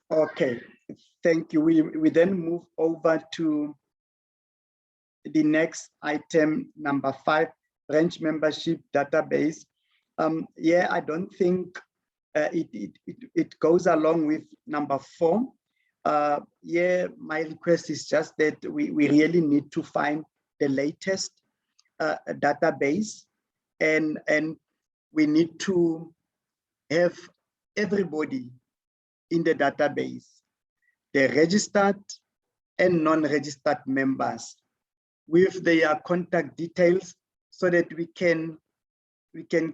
Okay, thank you. We then move over to the next item, number 5, branch membership database. Yeah, I don't think it goes along with number 4. Yeah, my request is just that we really need to find the latest database, and we need to have everybody in the database, the registered and non-registered members, with their contact details, so that we can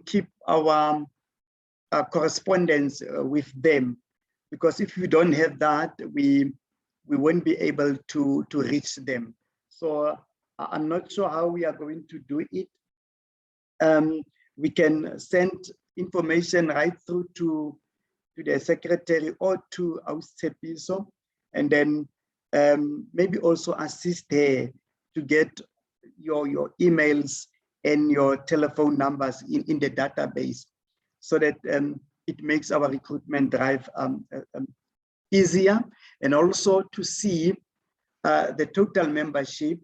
keep our correspondence with them. Because if we don't have that, we won't be able to reach them. So I'm not sure how we are going to do it. We can send information right through to the secretary or to Austepiso, and then maybe also assist her to get your emails and your telephone numbers in the database, so that it makes our recruitment drive easier, and also to see the total membership,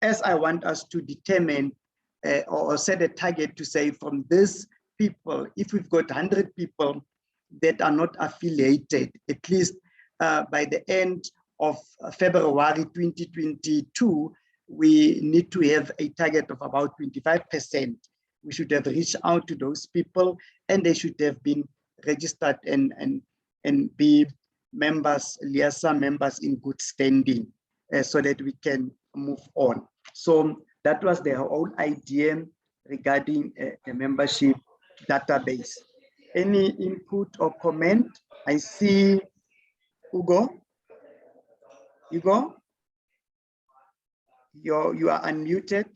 as I want us to determine or set a target to say, from this people, if we've got 100 people that are not affiliated, at least by the end of February 2022, we need to have a target of about 25%. We should have reached out to those people, and they should have been registered and be members, LIASA members in good standing, so that we can move on. So that was the whole idea regarding the membership database. Any input or comment? I see Hugo. Hugo, you are unmuted.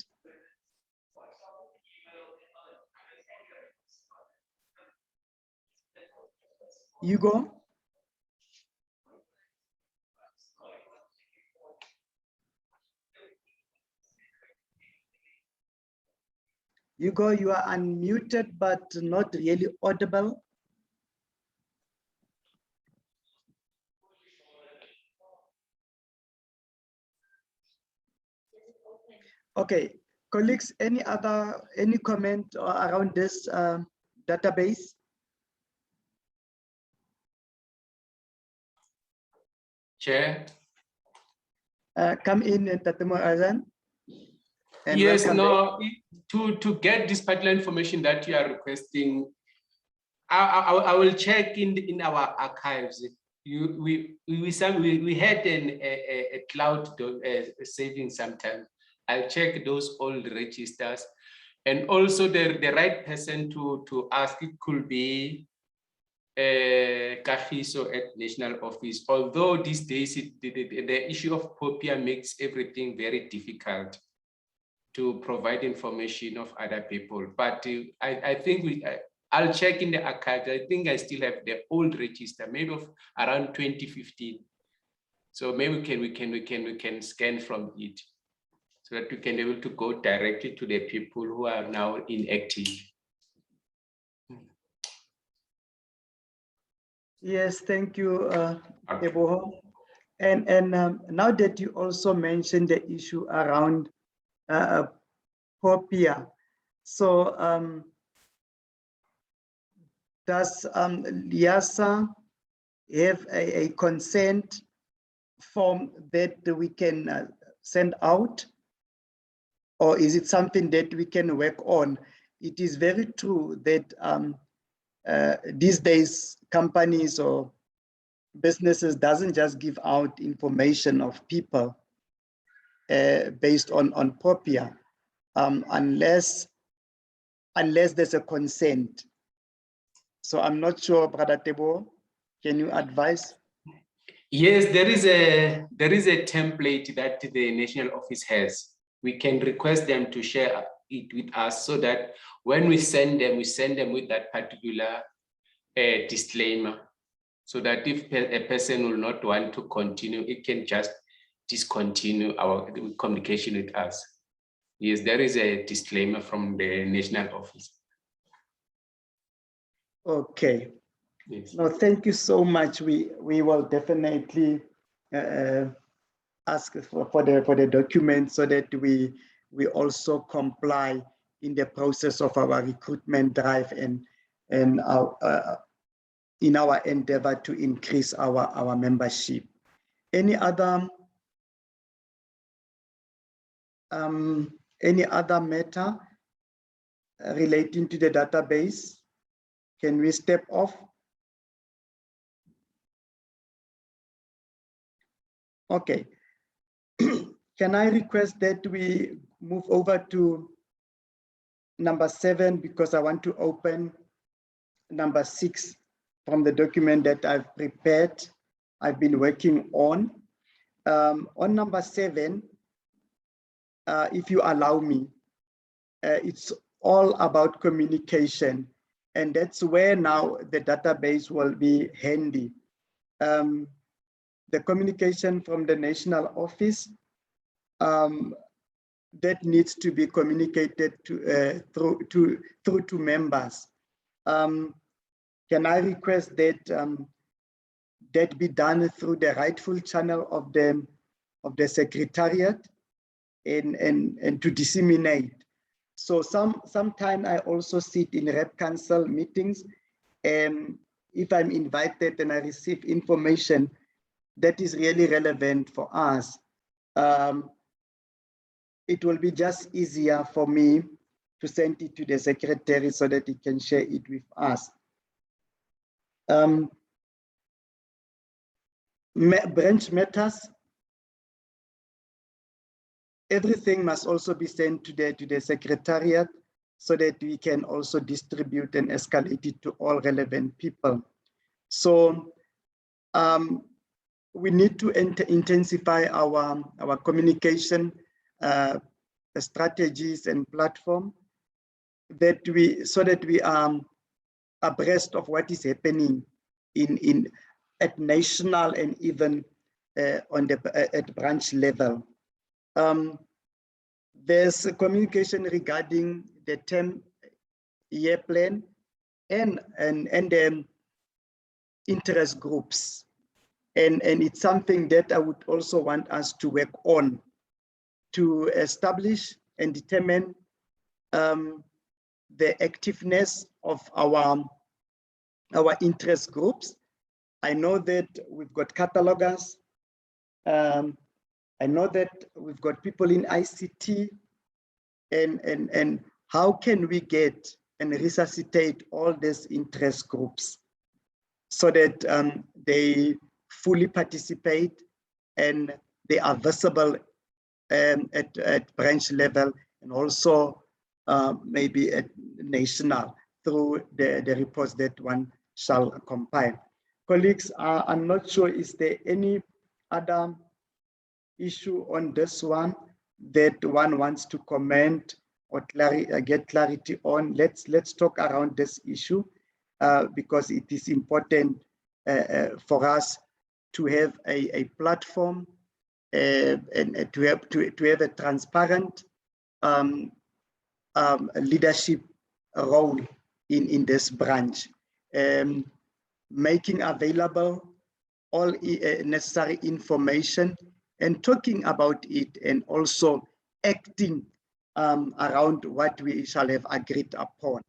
Hugo. Hugo, you are unmuted, but not really audible. Okay, colleagues, any comment around this database? Chair. Come in, Tatemo Azan. Yes, no, to get this particular information that you are requesting, I will check in our archives. We had a cloud saving sometime. I'll check those old registers, and also the right person to ask it could be Kagiso at National Office. Although these days the issue of POPIA makes everything very difficult to provide information of other people, but I think I'll check in the archives. I think I still have the old register, maybe of around 2015. So maybe we can scan from it, so that we can be able to go directly to the people who are now inactive. Yes, thank you, Teboho. And now that you also mentioned the issue around POPIA, so does LIASA have a consent form that we can send out, or is it something that we can work on? It is very true that these days companies or businesses doesn't just give out information of people based on POPIA unless there's a consent. So I'm not sure, Brother Tebo, can you advise? Yes, there is a template that the National Office has. We can request them to share it with us, so that when we send them with that particular disclaimer, so that if a person will not want to continue, it can just discontinue our communication with us. Yes, there is a disclaimer from the National Office. Okay. Yes. No, thank you so much. We will definitely ask for the document, so that we also comply in the process of our recruitment drive and our in our endeavor to increase our membership. Any other matter relating to the database? Can we step off? Okay. Can I request that we move over to number 7, because I want to open number 6 from the document that I've prepared, I've been working on. On number 7, if you allow me, it's all about communication, and that's where now the database will be handy. The communication from the National Office that needs to be communicated to through to members. Can I request that that be done through the rightful channel of the Secretariat and to disseminate? So sometime I also sit in Rep Council meetings, and if I'm invited and I receive information that is really relevant for us, it will be just easier for me to send it to the secretary so that he can share it with us. Branch matters. Everything must also be sent to the secretariat, so that we can also distribute and escalate it to all relevant people. So we need to intensify our communication strategies and platform, so that we are abreast of what is happening at national and even at branch level. There's a communication regarding the 10-year plan and interest groups. And it's something that I would also want us to work on, to establish and determine the activeness of our interest groups. I know that we've got catalogers. I know that we've got people in ICT, and how can we get and resuscitate all these interest groups so that they fully participate and they are visible at branch level and also maybe at national through the reports that one shall compile. Colleagues, I'm not sure, is there any other issue on this one that one wants to comment or get clarity on? Let's talk around this issue because it is important for us to have a platform and to have a transparent leadership role in this branch, making available all necessary information and talking about it, and also acting around what we shall have agreed upon,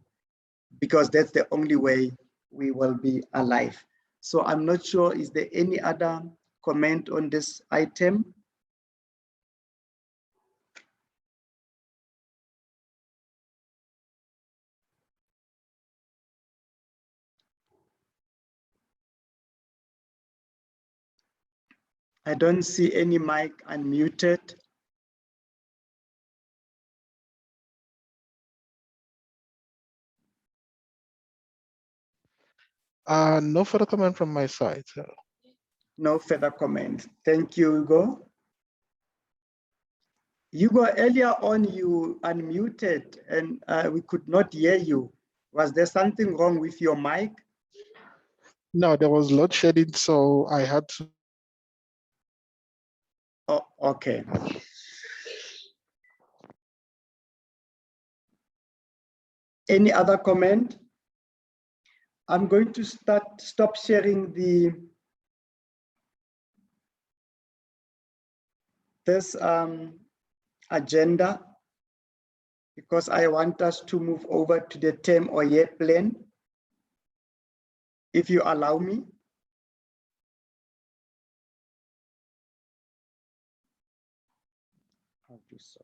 because that's the only way we will be alive. So I'm not sure, is there any other comment on this item? I don't see any mic unmuted. No further comment from my side. Sir. No further comment. Thank you, Hugo. Hugo, earlier on you unmuted and we could not hear you. Was there something wrong with your mic? No, there was load shedding, so I had to. Oh, okay. Any other comment? I'm going to stop sharing this agenda because I want us to move over to the term or year plan. If you allow me. I'll do so.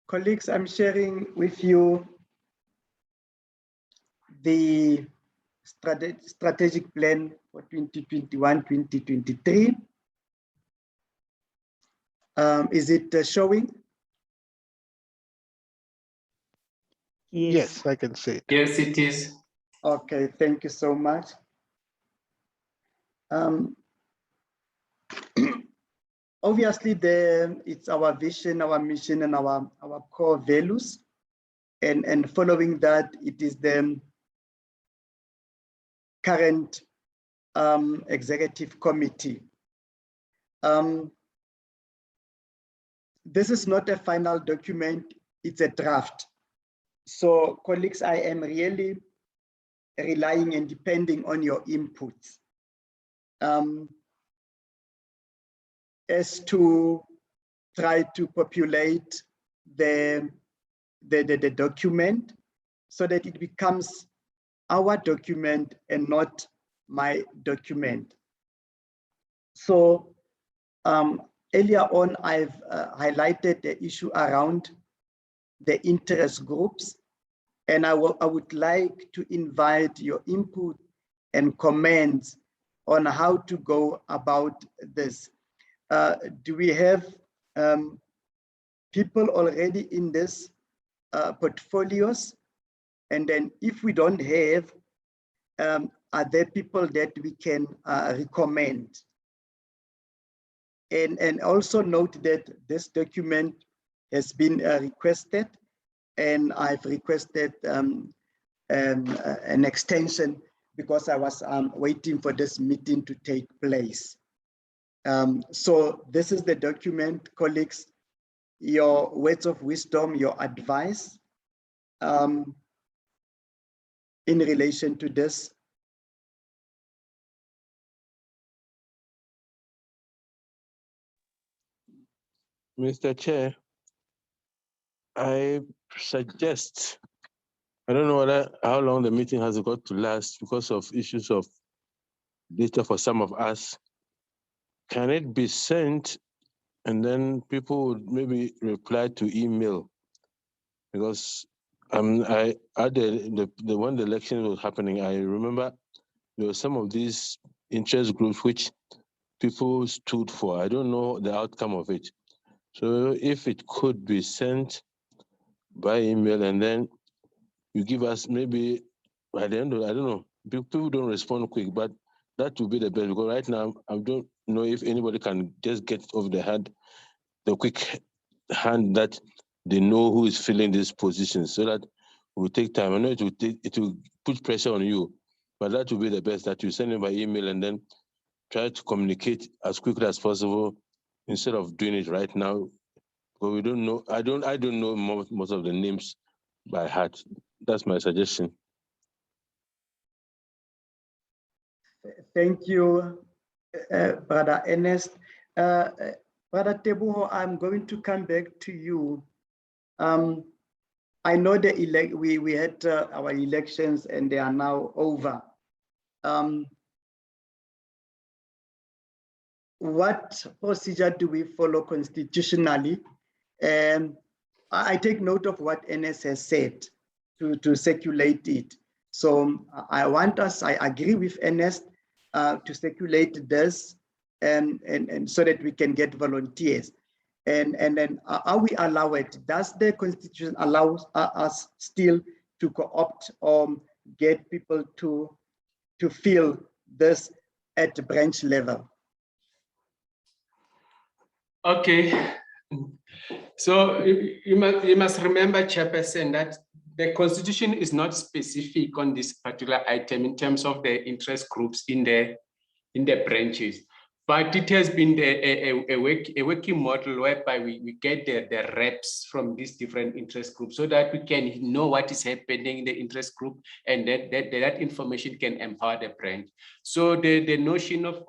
Colleagues, I'm sharing with you the strategic plan for 2021-2023. Is it showing? Yes, I can see it. Yes, it is. Okay, thank you so much. Obviously, it's our vision, our mission, and our core values. And following that, it is the current executive committee. This is not a final document, it's a draft. So colleagues, I am really relying and depending on your inputs as to try to populate the document so that it becomes our document and not my document. So earlier on, I've highlighted the issue around the interest groups, and I would like to invite your input and comments on how to go about this. Do we have people already in this portfolios? And then if we don't have, are there people that we can recommend? And also note that this document has been requested, and I've requested an extension because I was waiting for this meeting to take place. So this is the document, colleagues, your words of wisdom, your advice in relation to this. Mr. Chair, I suggest, I don't know how long the meeting has got to last because of issues of data for some of us. Can it be sent and then people would maybe reply to email? Because I at the when the election was happening, I remember there were some of these interest groups which people stood for. I don't know the outcome of it. So if it could be sent by email and then you give us maybe by the end of, I don't know, people don't respond quick, but that would be the best because right now I don't know if anybody can just get off the quick hand that they know who is filling this position so that it will take time. I know it will put pressure on you, but that will be the best that you send it by email and then try to communicate as quickly as possible instead of doing it right now. But we don't know. I don't know most of the names by heart. That's my suggestion. Thank you, Brother Ernest. Brother Tebuho, I'm going to come back to you. I know we had our elections and they are now over. What procedure do we follow constitutionally? I take note of what Ernest has said to circulate it. So I agree with Ernest to circulate this and so that we can get volunteers. And then are we allowed? Does the Constitution allow us still to co-opt or get people to fill this at the branch level? Okay. So you must remember, Chairperson, that the Constitution is not specific on this particular item in terms of the interest groups in the branches. But it has been a working model whereby we get the reps from these different interest groups so that we can know what is happening in the interest group and that information can empower the branch. So the notion of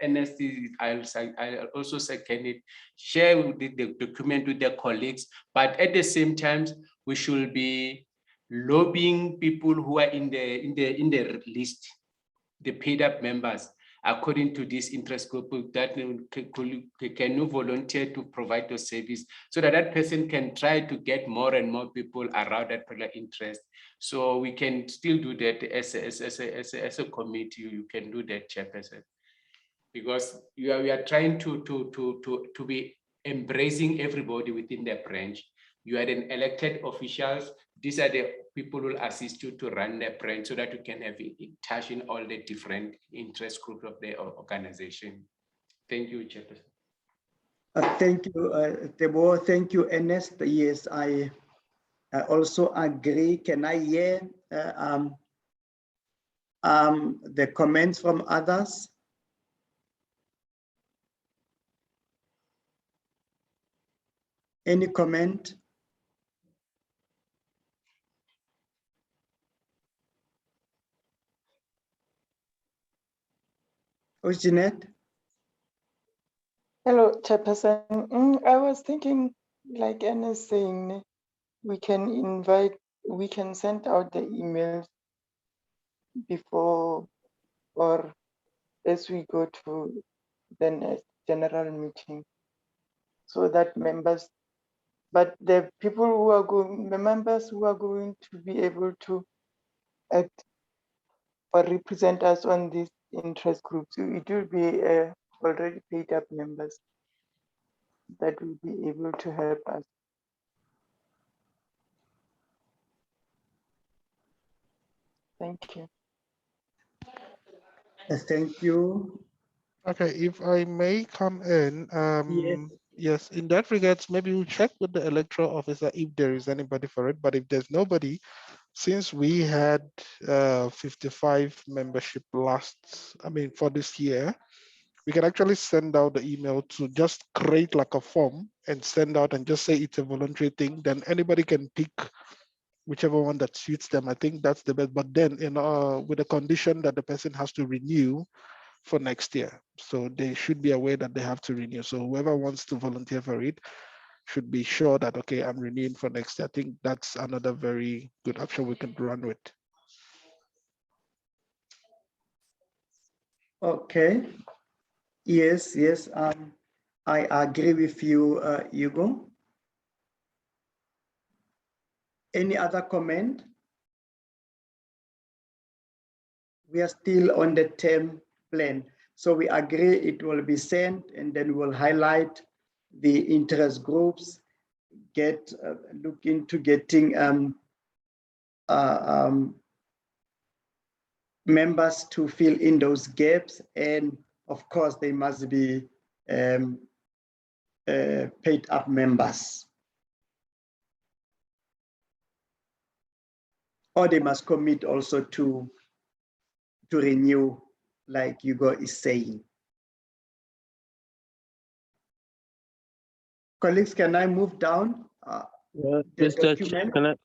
NST, I'll also second it, share the document with their colleagues, but at the same time, we should be lobbying people who are in the list, the paid up members, according to this interest group that can you volunteer to provide the service so that that person can try to get more and more people around that particular interest. So we can still do that as a committee. You can do that, Chairperson, because we are trying to be embracing everybody within the branch. You are an elected officials. These are the people who will assist you to run the branch so that you can have touch in all the different interest groups of the organization. Thank you, Chairperson. Thank you, Tebo. Thank you, Ernest. Yes, I also agree. Can I hear the comments from others? Any comment? Jeanette? Hello, Chairperson. I was thinking, like Anna is saying, we can send out the emails before or as we go to the next general meeting, so that members, but the people who are going, the members who are going to be able to act or represent us on these interest groups, it will be already paid up members that will be able to help us. Thank you. Thank you. Okay, if I may come in, yes, in that regards, maybe we'll check with the electoral officer if there is anybody for it, but if there's nobody, since we had 55 membership for this year, we can actually send out the email to just create like a form and send out and just say it's a voluntary thing, then anybody can pick whichever one that suits them. I think that's the best, but then with the condition that the person has to renew for next year. So they should be aware that they have to renew. So whoever wants to volunteer for it, should be sure that, okay, I'm renewing for next year. I think that's another very good option we can run with. Okay. Yes, yes. I agree with you, Hugo. Any other comment? We are still on the term plan. So we agree it will be sent, and then we'll highlight the interest groups, look into getting members to fill in those gaps. And of course, they must be paid up members. Or they must commit also to renew, like Hugo is saying. Colleagues, can I move down? Mr. Chair, can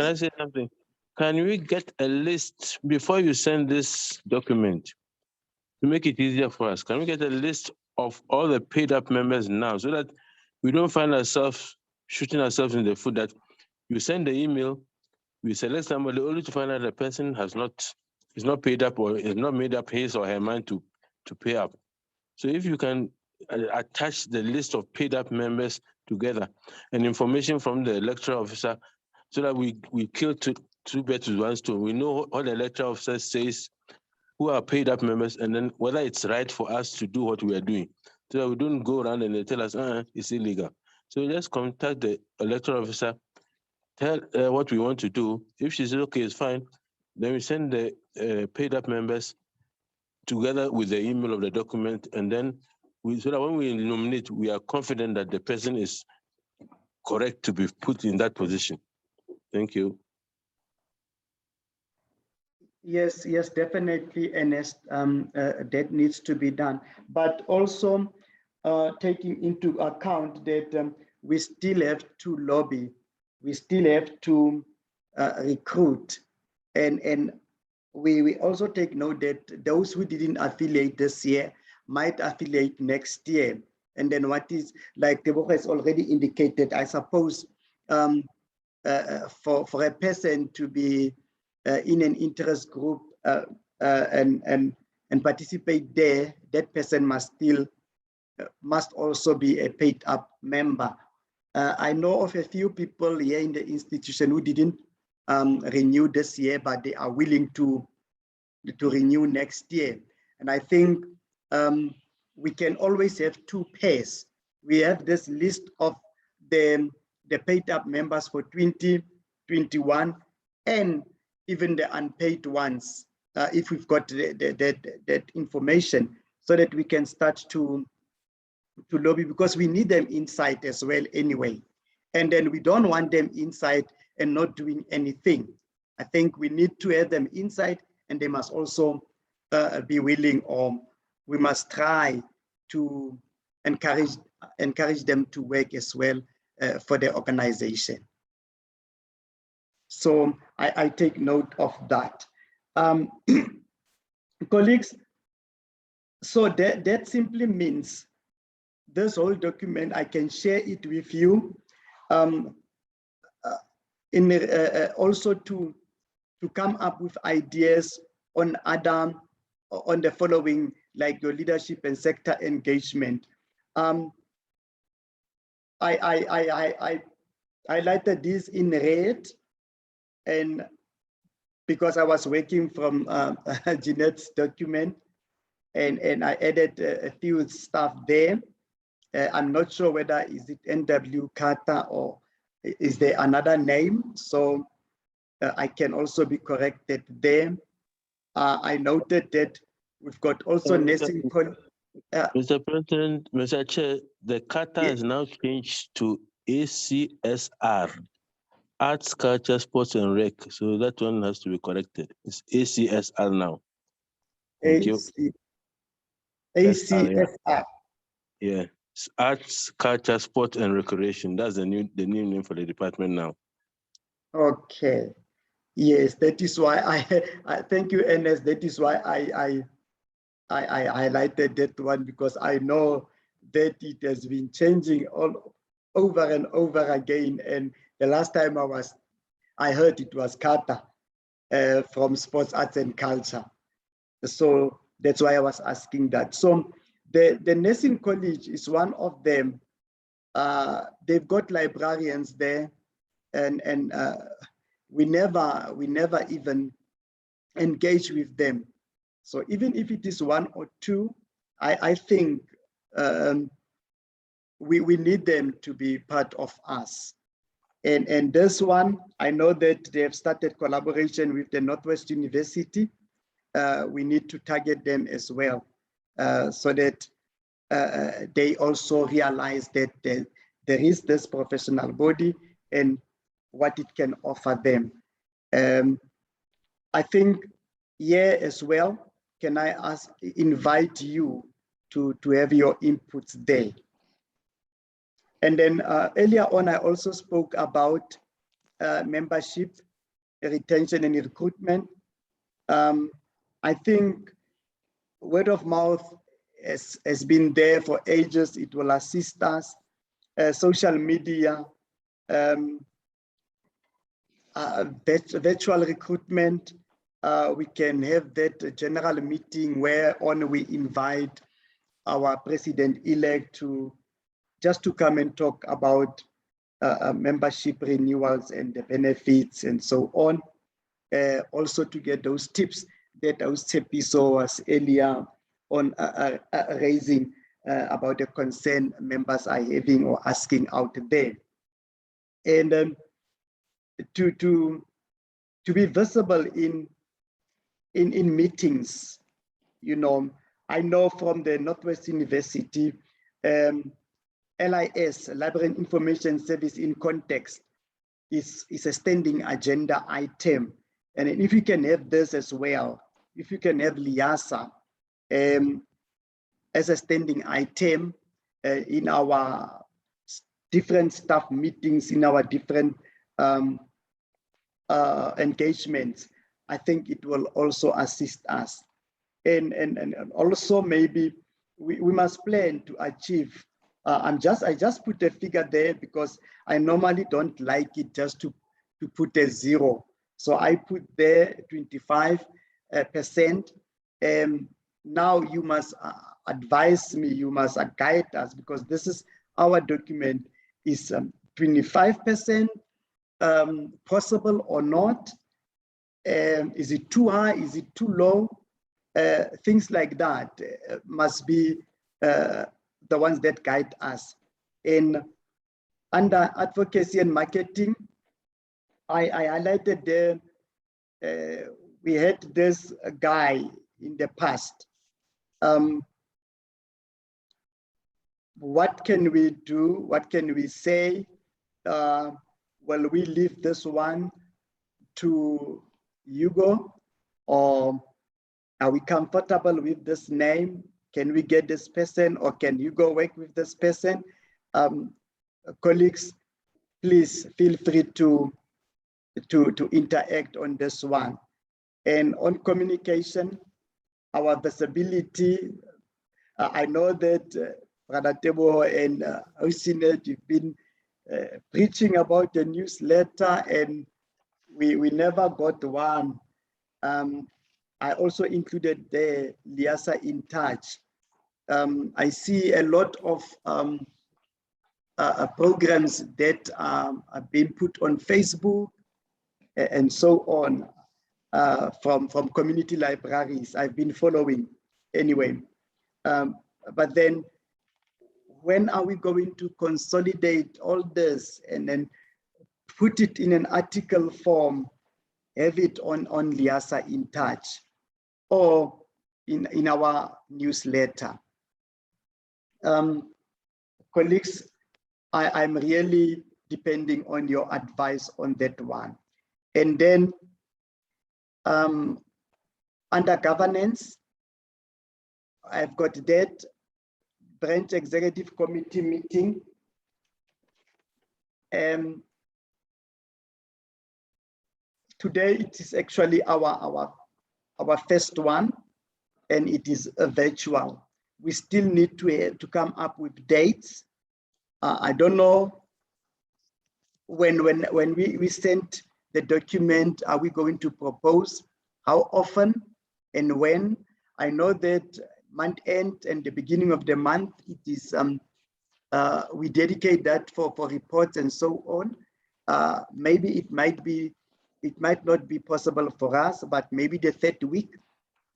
I say something? Can we get a list before you send this document to make it easier for us? Can we get a list of all the paid up members now so that we don't find ourselves shooting ourselves in the foot that you send the email, we select somebody only to find out the person is not paid up or is not made up his or her mind to pay up. So if you can attach the list of paid up members together and information from the electoral officer so that we kill two birds with one stone. We know what the electoral officer says, who are paid up members, and then whether it's right for us to do what we are doing. So that we don't go around and they tell us, it's illegal. So just contact the electoral officer, tell what we want to do. If she says, okay, it's fine, then we send the paid up members together with the email of the document, and then so that when we nominate, we are confident that the person is correct to be put in that position. Thank you. Yes, yes, definitely, Ernest. That needs to be done, but also taking into account that we still have to lobby, we still have to recruit, and we also take note that those who didn't affiliate this year might affiliate next year. And then what is, like Deborah has already indicated, I suppose for a person to be in an interest group and participate there, that person must also be a paid up member. I know of a few people here in the institution who didn't renew this year, but they are willing to renew next year. And I think we can always have two pairs. We have this list of the paid up members for 2021 and even the unpaid ones, if we've got that information, so that we can start to lobby, because we need them inside as well anyway. And then we don't want them inside and not doing anything. I think we need to have them inside, and they must also be willing, or we must try to encourage them to work as well for the organization. So I take note of that. Colleagues, so that simply means this whole document, I can share it with you also to come up with ideas on the following, like your leadership and sector engagement. I highlighted this in red, and because I was working from Jeanette's document, and I added a few stuff there. I'm not sure whether is it NW Kata or is there another name, so I can also be corrected there. I noted that we've got also nursing. Mr. President, Mr. Chair, the Kata is now changed to ACSR, Arts, Culture, Sports and Rec. So that one has to be corrected. It's ACSR now. Thank you. ACSR. Yeah. Arts, Culture, Sport and Recreation. That's the new name for the department now. Okay. Yes, that is why I thank you, Ernest. That is why I highlighted that one, because I know that it has been changing over and over again. And the last time I heard it was Kata from Sports, Arts and Culture. So that's why I was asking that. So the nursing college is one of them. They've got librarians there, and we never even engage with them. So even if it is one or two, I think we need them to be part of us. And this one, I know that they have started collaboration with the Northwest University. We need to target them as well, so that they also realize that there is this professional body and what it can offer them. I think here as well, can I invite you to have your inputs there? And then earlier on, I also spoke about membership, retention and recruitment. I think word of mouth has been there for ages. It will assist us. Social media, virtual recruitment. We can have that general meeting where we invite our president-elect just to come and talk about membership renewals and the benefits and so on. Also to get those tips that Ausepiso was earlier on raising about the concern members are having or asking out there. And to be visible in meetings, you know, I know from the Northwest University, LIS, Library and Information Service in Context, is a standing agenda item. And if you can have this as well, if you can have LIASA as a standing item in our different staff meetings, in our different engagements, I think it will also assist us. And also maybe we must plan to achieve, I just put a figure there because I normally don't like it just to put a zero. So I put there 25%. Now you must advise me, you must guide us, because this is our document. Is 25% possible or not? Is it too high? Is it too low? Things like that must be the ones that guide us. And under advocacy and marketing, I highlighted there, we had this guy in the past. What can we do? What can we say? Well, we leave this one to Hugo, or are we comfortable with this name? Can we get this person, or can Hugo work with this person? Colleagues, please feel free to interact on this one. And on communication, our visibility, I know that Brother Tebo and Osinet, you've been preaching about the newsletter, and we never got one. I also included the LIASA in touch. I see a lot of programs that are being put on Facebook and so on from community libraries. I've been following anyway. But then when are we going to consolidate all this and then put it in an article form, have it on LIASA in touch or in our newsletter? Colleagues, I'm really depending on your advice on that one. And then under governance, I've got that branch executive committee meeting. Today it is actually our first one, and it is virtual. We still need to come up with dates. I don't know when we sent the document, are we going to propose? How often and when? I know that month end and the beginning of the month, it is we dedicate that for reports and so on. Maybe it might not be possible for us, but maybe the third week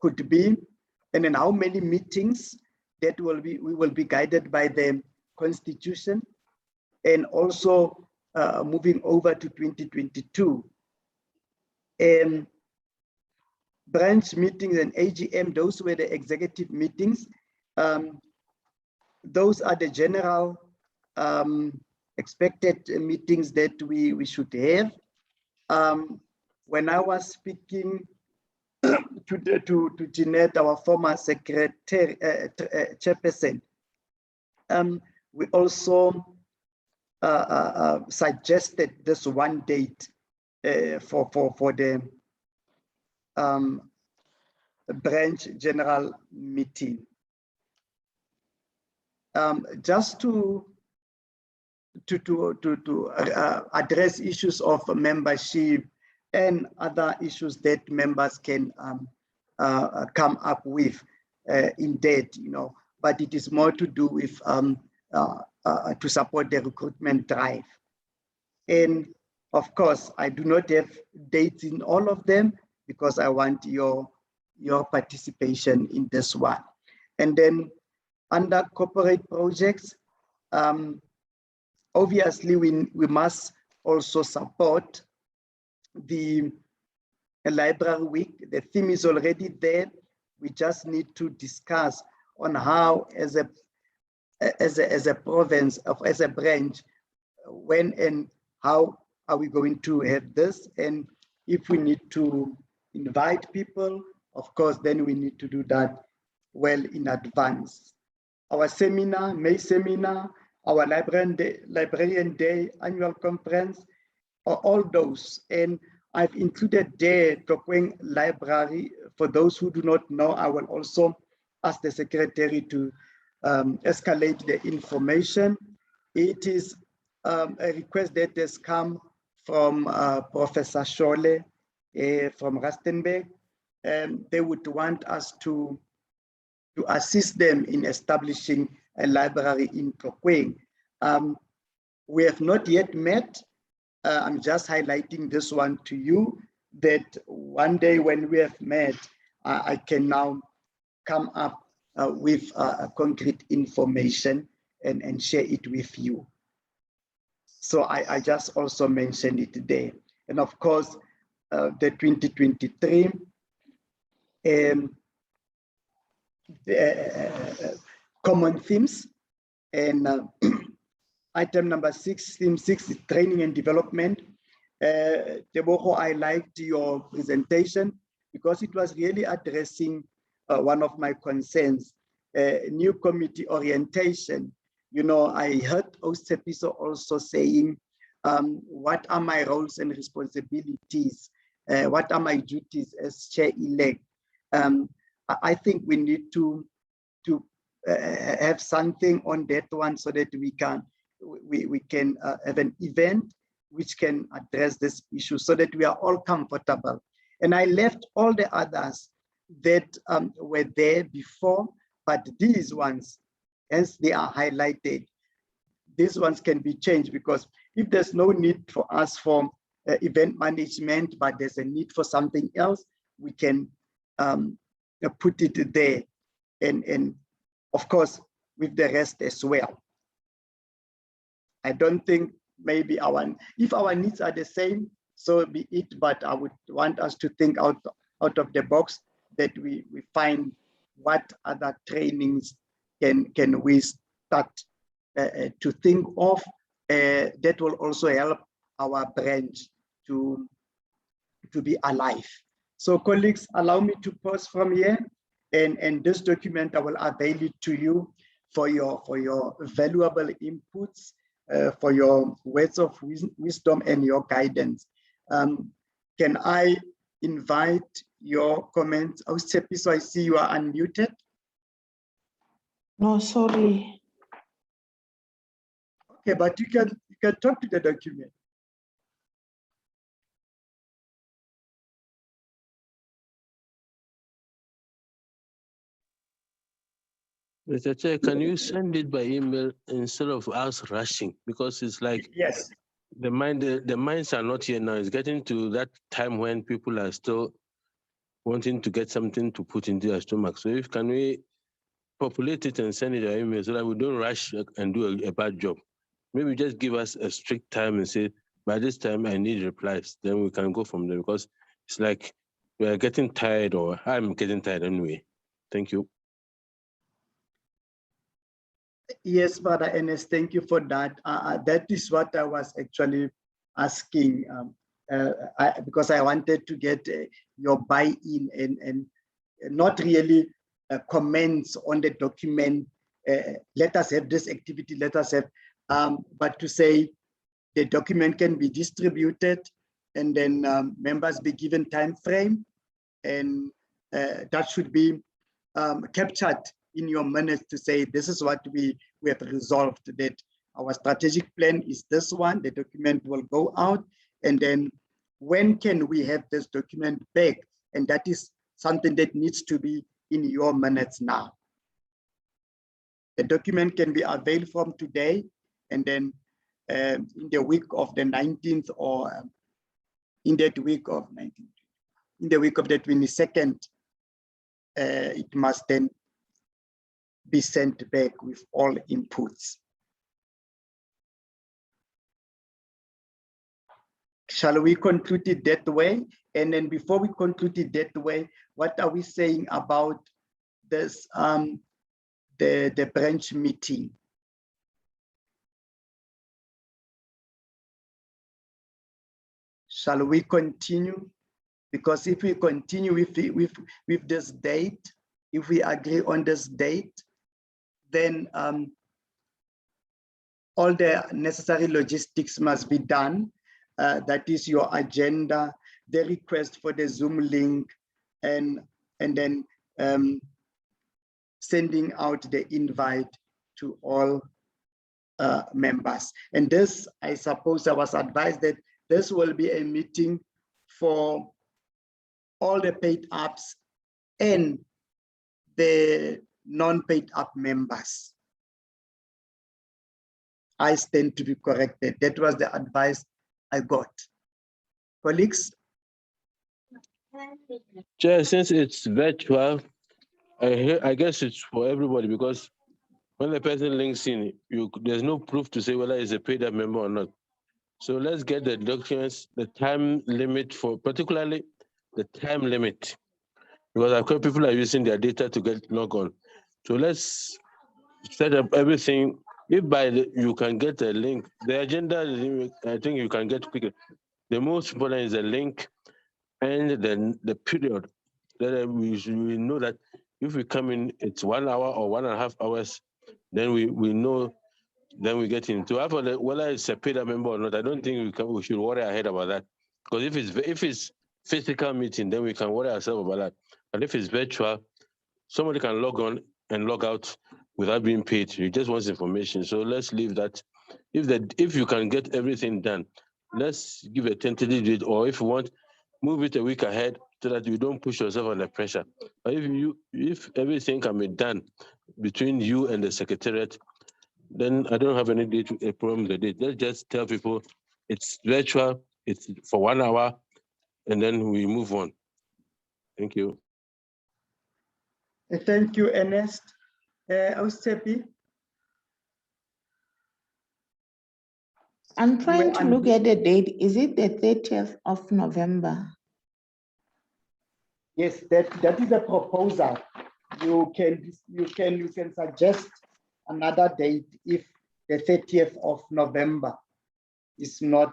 could be. And then how many meetings that we will be guided by the Constitution, and also moving over to 2022. Branch meetings and AGM, those were the executive meetings. Those are the general expected meetings that we should have. When I was speaking to Jeanette, our former secretary, chairperson, we also suggested this one date for the branch general meeting. Just to address issues of membership and other issues that members can come up with in date, but it is more to do with to support the recruitment drive. And of course, I do not have dates in all of them because I want your participation in this one. And then under corporate projects, obviously we must also support the library week. The theme is already there. We just need to discuss on how, as a province, as a branch, when and how are we going to have this, and if we need to invite people, of course, then we need to do that well in advance. Our seminar, May seminar, our Librarian Day annual conference, all those. And I've included there Tokweng Library. For those who do not know, I will also ask the secretary to escalate the information. It is a request that has come from Professor Scholle from Rustenburg. They would want us to assist them in establishing a library in Tokweng. We have not yet met. I'm just highlighting this one to you, that one day when we have met, I can now come up with concrete information and share it with you. So I just also mentioned it today. And of course, the 2023 common themes, and item number 6, theme 6 is training and development. Tebogo, I liked your presentation because it was really addressing one of my concerns, new committee orientation. I heard Ostepiso also saying, what are my roles and responsibilities? What are my duties as chair-elect? I think we need to have something on that one so that we can have an event which can address this issue so that we are all comfortable. And I left all the others that were there before, but these ones, as they are highlighted, these ones can be changed, because if there's no need for us for event management, but there's a need for something else, we can put it there, and of course with the rest as well. I don't think maybe if our needs are the same, so be it, but I would want us to think out of the box, that we find what other trainings can we start to think of that will also help our branch to be alive. So colleagues, allow me to pause from here, and this document I will avail it to you for your valuable inputs, for your words of wisdom and your guidance. Can I invite your comments? Oh, so I see you are unmuted. No, sorry. Okay, but you can talk to the document. Mr. Chair, can you send it by email instead of us rushing? Because it's like Yes. the minds are not here now. It's getting to that time when people are still wanting to get something to put into their stomach. So if can we populate it and send it by email so that we don't rush and do a bad job. Maybe just give us a strict time and say, by this time I need replies. Then we can go from there, because it's like we are getting tired, or I'm getting tired anyway. Thank you. Yes, Brother Ernest, thank you for that. That is what I was actually asking, because I wanted to get your buy-in and not really comments on the document. Let us have this activity, let us have, but to say the document can be distributed and then members be given time frame, and that should be captured in your minutes to say, this is what we have resolved, that our strategic plan is this one, the document will go out, and then when can we have this document back? And that is something that needs to be in your minutes now. The document can be availed from today, and then in the week of the 19th, or in that week of 19th, in the week of the 22nd, it must then be sent back with all inputs. Shall we conclude it that way? And then before we conclude it that way, what are we saying about this, the branch meeting? Shall we continue? Because if we continue with this date, if we agree on this date, then all the necessary logistics must be done. That is your agenda, the request for the Zoom link, and then sending out the invite to all members. And this, I suppose I was advised that this will be a meeting for all the paid ups and the non-paid up members. I stand to be corrected. That was the advice I got. Colleagues? Chair, since it's virtual, I guess it's for everybody, because when the person links in, there's no proof to say whether it's a paid up member or not. So let's get the documents, the time limit for, particularly the time limit, because I've heard people are using their data to get log on. So let's set up everything. If you can get a link, the agenda, I think you can get quicker. The most important is the link and then the period. That we know that if we come in, it's 1 hour or 1.5 hours, then we know, then we get into whether it's a paid member or not. I don't think we should worry ahead about that, because if it's physical meeting, then we can worry ourselves about that. But if it's virtual, somebody can log on and log out without being paid. You just want information. So let's leave that. If you can get everything done, let's give a tentative date, or if you want, move it a week ahead so that you don't push yourself under pressure. But if everything can be done between you and the secretariat, then I don't have any problem with the date. Let's just tell people it's virtual, it's for 1 hour, and then we move on. Thank you. Thank you, Ernest. Austepi? I'm trying to look at the date. Is it the 30th of November? Yes, that is a proposal. You can suggest another date if the 30th of November is not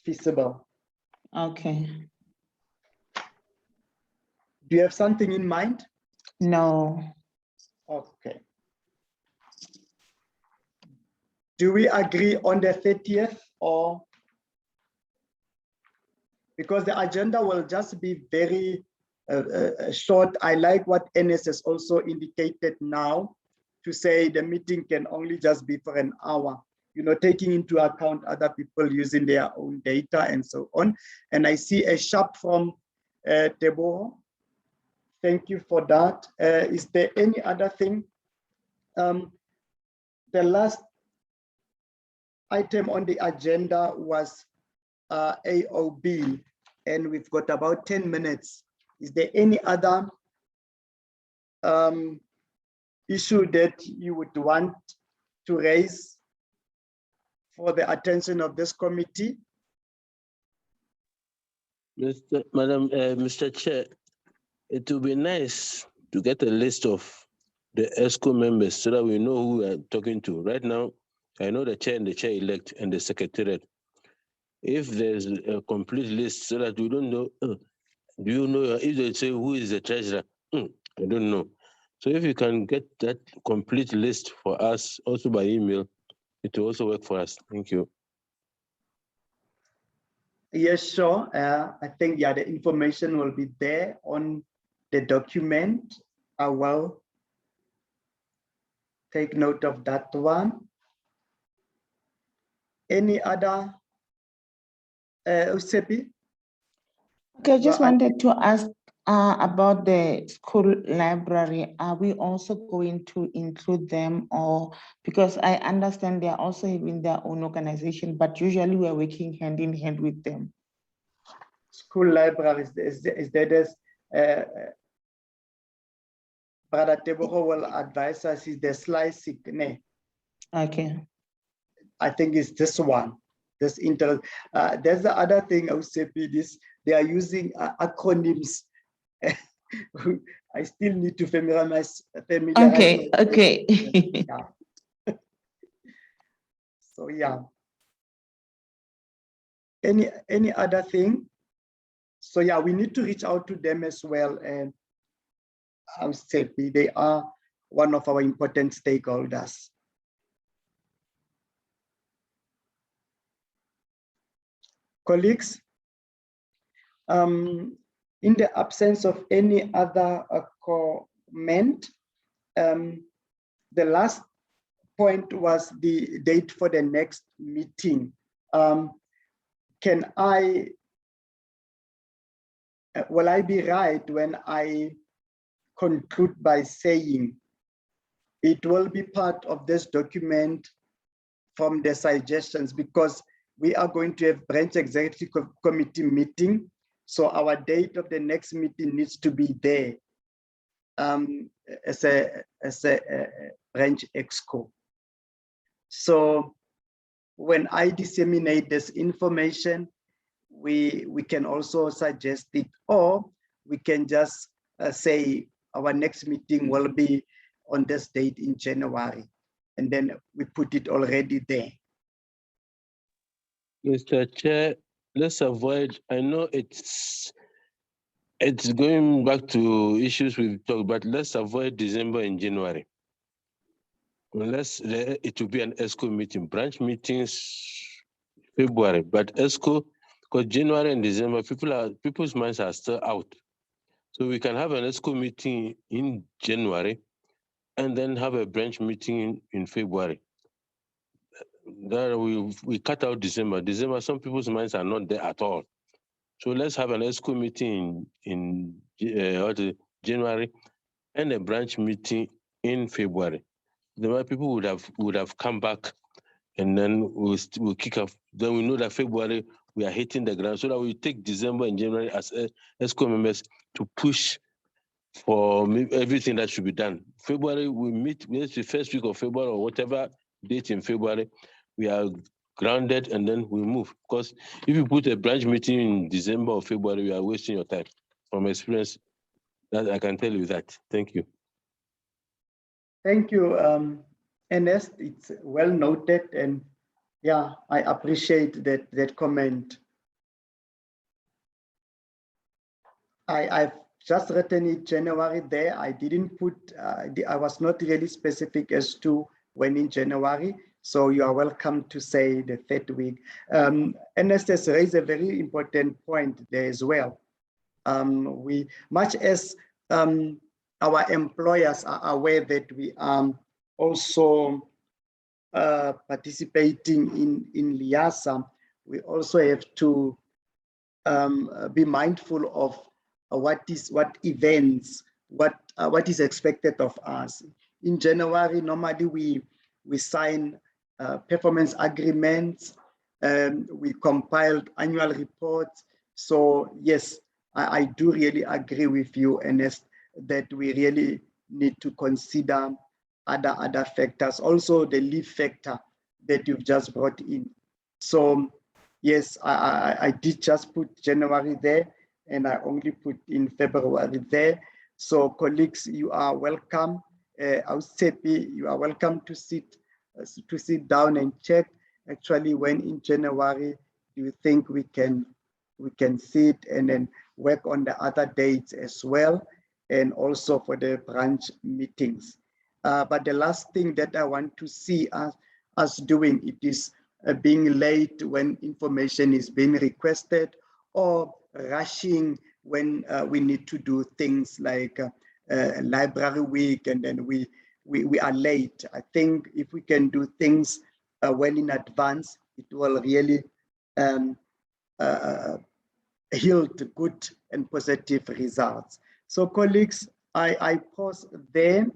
feasible. Okay. Do you have something in mind? No. Okay. Do we agree on the 30th, or? Because the agenda will just be very short. I like what Ernest has also indicated now, to say the meeting can only just be for an hour, taking into account other people using their own data and so on. And I see a sharp from Tebo. Thank you for that. Is there any other thing? The last item on the agenda was AOB, and we've got about 10 minutes. Is there any other issue that you would want to raise for the attention of this committee? Mr. Chair, it would be nice to get a list of the ESCO members so that we know who we are talking to. Right now, I know the chair and the chair-elect and the secretariat. If there's a complete list so that we don't know, do you know, if they say who is the treasurer, I don't know. So if you can get that complete list for us also by email, it will also work for us. Thank you. Yes, sure. I think, yeah, the information will be there on the document. I will take note of that one. Any other, Usepi? Okay, I just wanted to ask about the school library. Are we also going to include them, or because I understand they are also having their own organization, but usually we're working hand in hand with them? School libraries, is that Brother Teboho will advise us is the slicing. Okay. I think it's this one. This there's the other thing I would say, this they are using acronyms. I still need to familiarize. Okay. Okay. Yeah. So yeah. Any other thing? So yeah, we need to reach out to them as well, and I would say they are one of our important stakeholders. Colleagues, in the absence of any other comment, the last point was the date for the next meeting. Will I be right when I conclude by saying it will be part of this document from the suggestions, because we are going to have branch executive committee meeting. So our date of the next meeting needs to be there as a branch exco. So when I disseminate this information, we can also suggest it, or we can just say our next meeting will be on this date in January, and then we put it already there. Mr. Chair, let's avoid, I know it's going back to issues we've talked about, let's avoid December and January. Unless it will be an ESCO meeting, branch meetings, February, but ESCO, because January and December, people's minds are still out. So we can have an ESCO meeting in January and then have a branch meeting in February. There we cut out December. December, some people's minds are not there at all. So let's have an ESCO meeting in January and a branch meeting in February. The people would have come back, and then we'll kick off. Then we know that February we are hitting the ground, so that we take December and January as ESCO members to push for everything that should be done. February we meet the first week of February or whatever date in February. We are grounded, and then we move. Because if you put a branch meeting in December or February, you are wasting your time. From experience, that I can tell you that. Thank you. Thank you, Ernest. It's well noted, and yeah, I appreciate that comment. I've just written it January there. I didn't put, I was not really specific as to when in January. So you are welcome to say the third week. Ernest has raised a very important point there as well. Much as our employers are aware that we are also participating in LIASA, we also have to be mindful of what events what is expected of us. In January, normally we sign performance agreements, we compiled annual reports. So yes, I do really agree with you, Ernest, that we really need to consider other factors, also the leave factor that you've just brought in. So yes, I did just put January there, and I only put in February there. So colleagues, you are welcome. Ausepi, you are welcome to sit down and check actually when in January do you think we can sit and then work on the other dates as well, and also for the branch meetings. But the last thing that I want to see us doing, it is being late when information is being requested, or rushing when we need to do things like library week, and then we are late. I think if we can do things well in advance, it will really yield good and positive results. So colleagues, I pause there,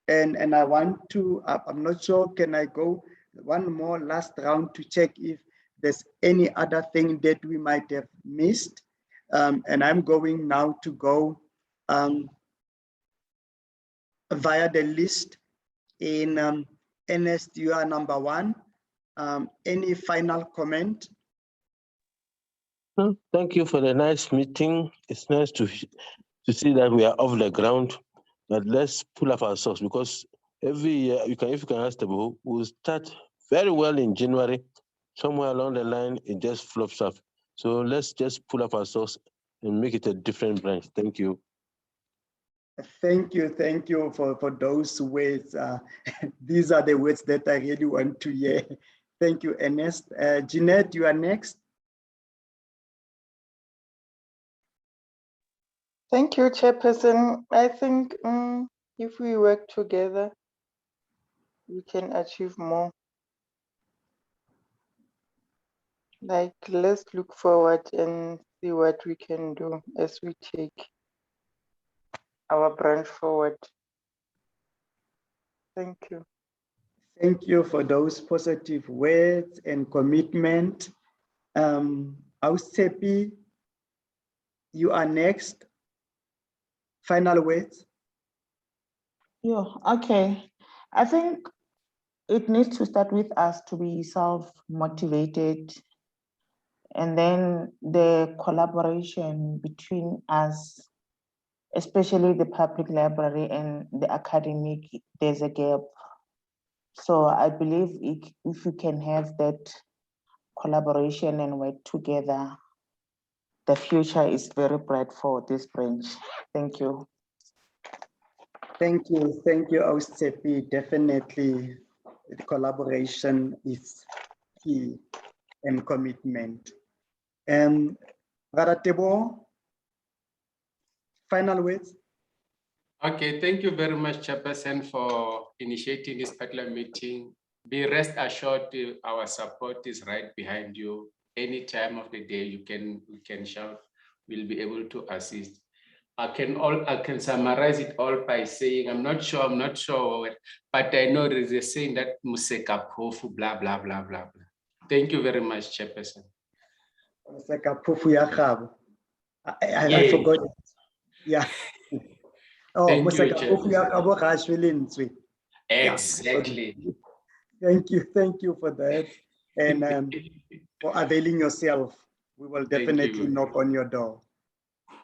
and I want to, I'm not sure, can I go one more last round to check if there's any other thing that we might have missed? And I'm going now to go via the list in Ernest, you are number one. Any final comment? Thank you for the nice meeting. It's nice to see that we are off the ground, but let's pull up our socks, because every year, if you can ask the book, we'll start very well in January. Somewhere along the line, it just flops up. So let's just pull up our socks and make it a different branch. Thank you. Thank you for those words. These are the words that I really want to hear. Thank you, Ernest. Jeanette, you are next. Thank you, Chairperson. I think if we work together, we can achieve more. Like, let's look forward and see what we can do as we take our branch forward. Thank you. Thank you for those positive words and commitment. Ausepi, you are next. Final words. Yeah, okay. I think it needs to start with us to be self-motivated, and then the collaboration between us, especially the public library and the academic, there's a gap. So I believe if we can have that collaboration and work together, the future is very bright for this branch. Thank you. Thank you, Ausepi. Definitely, the collaboration is key and commitment. Raratebo, final words. Okay, thank you very much, Chairperson, for initiating this particular meeting. Be rest assured, our support is right behind you. Any time of the day you can shout, we'll be able to assist. I can summarize it all by saying I'm not sure, but I know there is a saying that Museka Pofu, blah blah blah blah blah. Thank you very much, Chairperson. Museka Pofu Yakab. I forgot it. Yeah. Oh, Museka Pofu Yakabo Rashwilin. Exactly. Thank you for that, and for availing yourself. We will definitely knock on your door.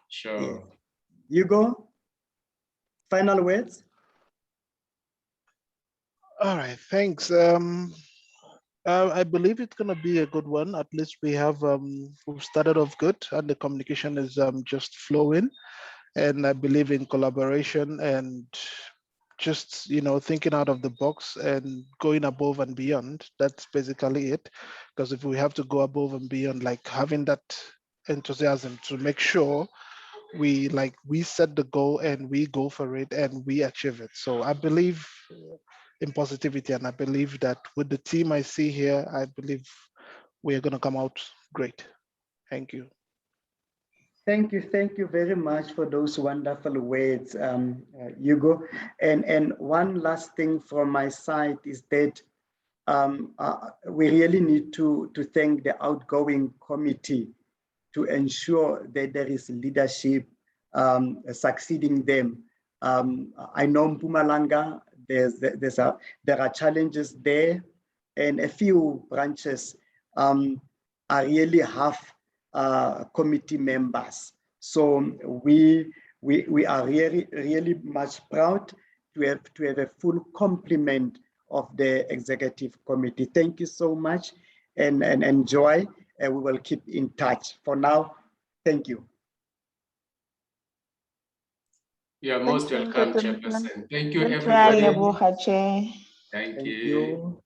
Sure. Yeah. You go. Final words. All right, thanks. I believe it's gonna be a good one. At least we've started off good, and the communication is just flowing. And I believe in collaboration and just thinking out of the box and going above and beyond. That's basically it. Because if we have to go above and beyond, like having that enthusiasm to make sure we set the goal and we go for it and we achieve it. So I believe in positivity, and I believe that with the team I see here, I believe we are going to come out great. Thank you. Thank you very much for those wonderful words, Hugo. And one last thing from my side is that we really need to thank the outgoing committee to ensure that there is leadership succeeding them. I know Mpumalanga, there are challenges there, and a few branches are really half committee members. So we are really much proud to have a full complement of the executive committee. Thank you so much and enjoy. And we will keep in touch. For now, thank you. You are most welcome, Chairperson. Thank you, everybody. Thank you. Thank you.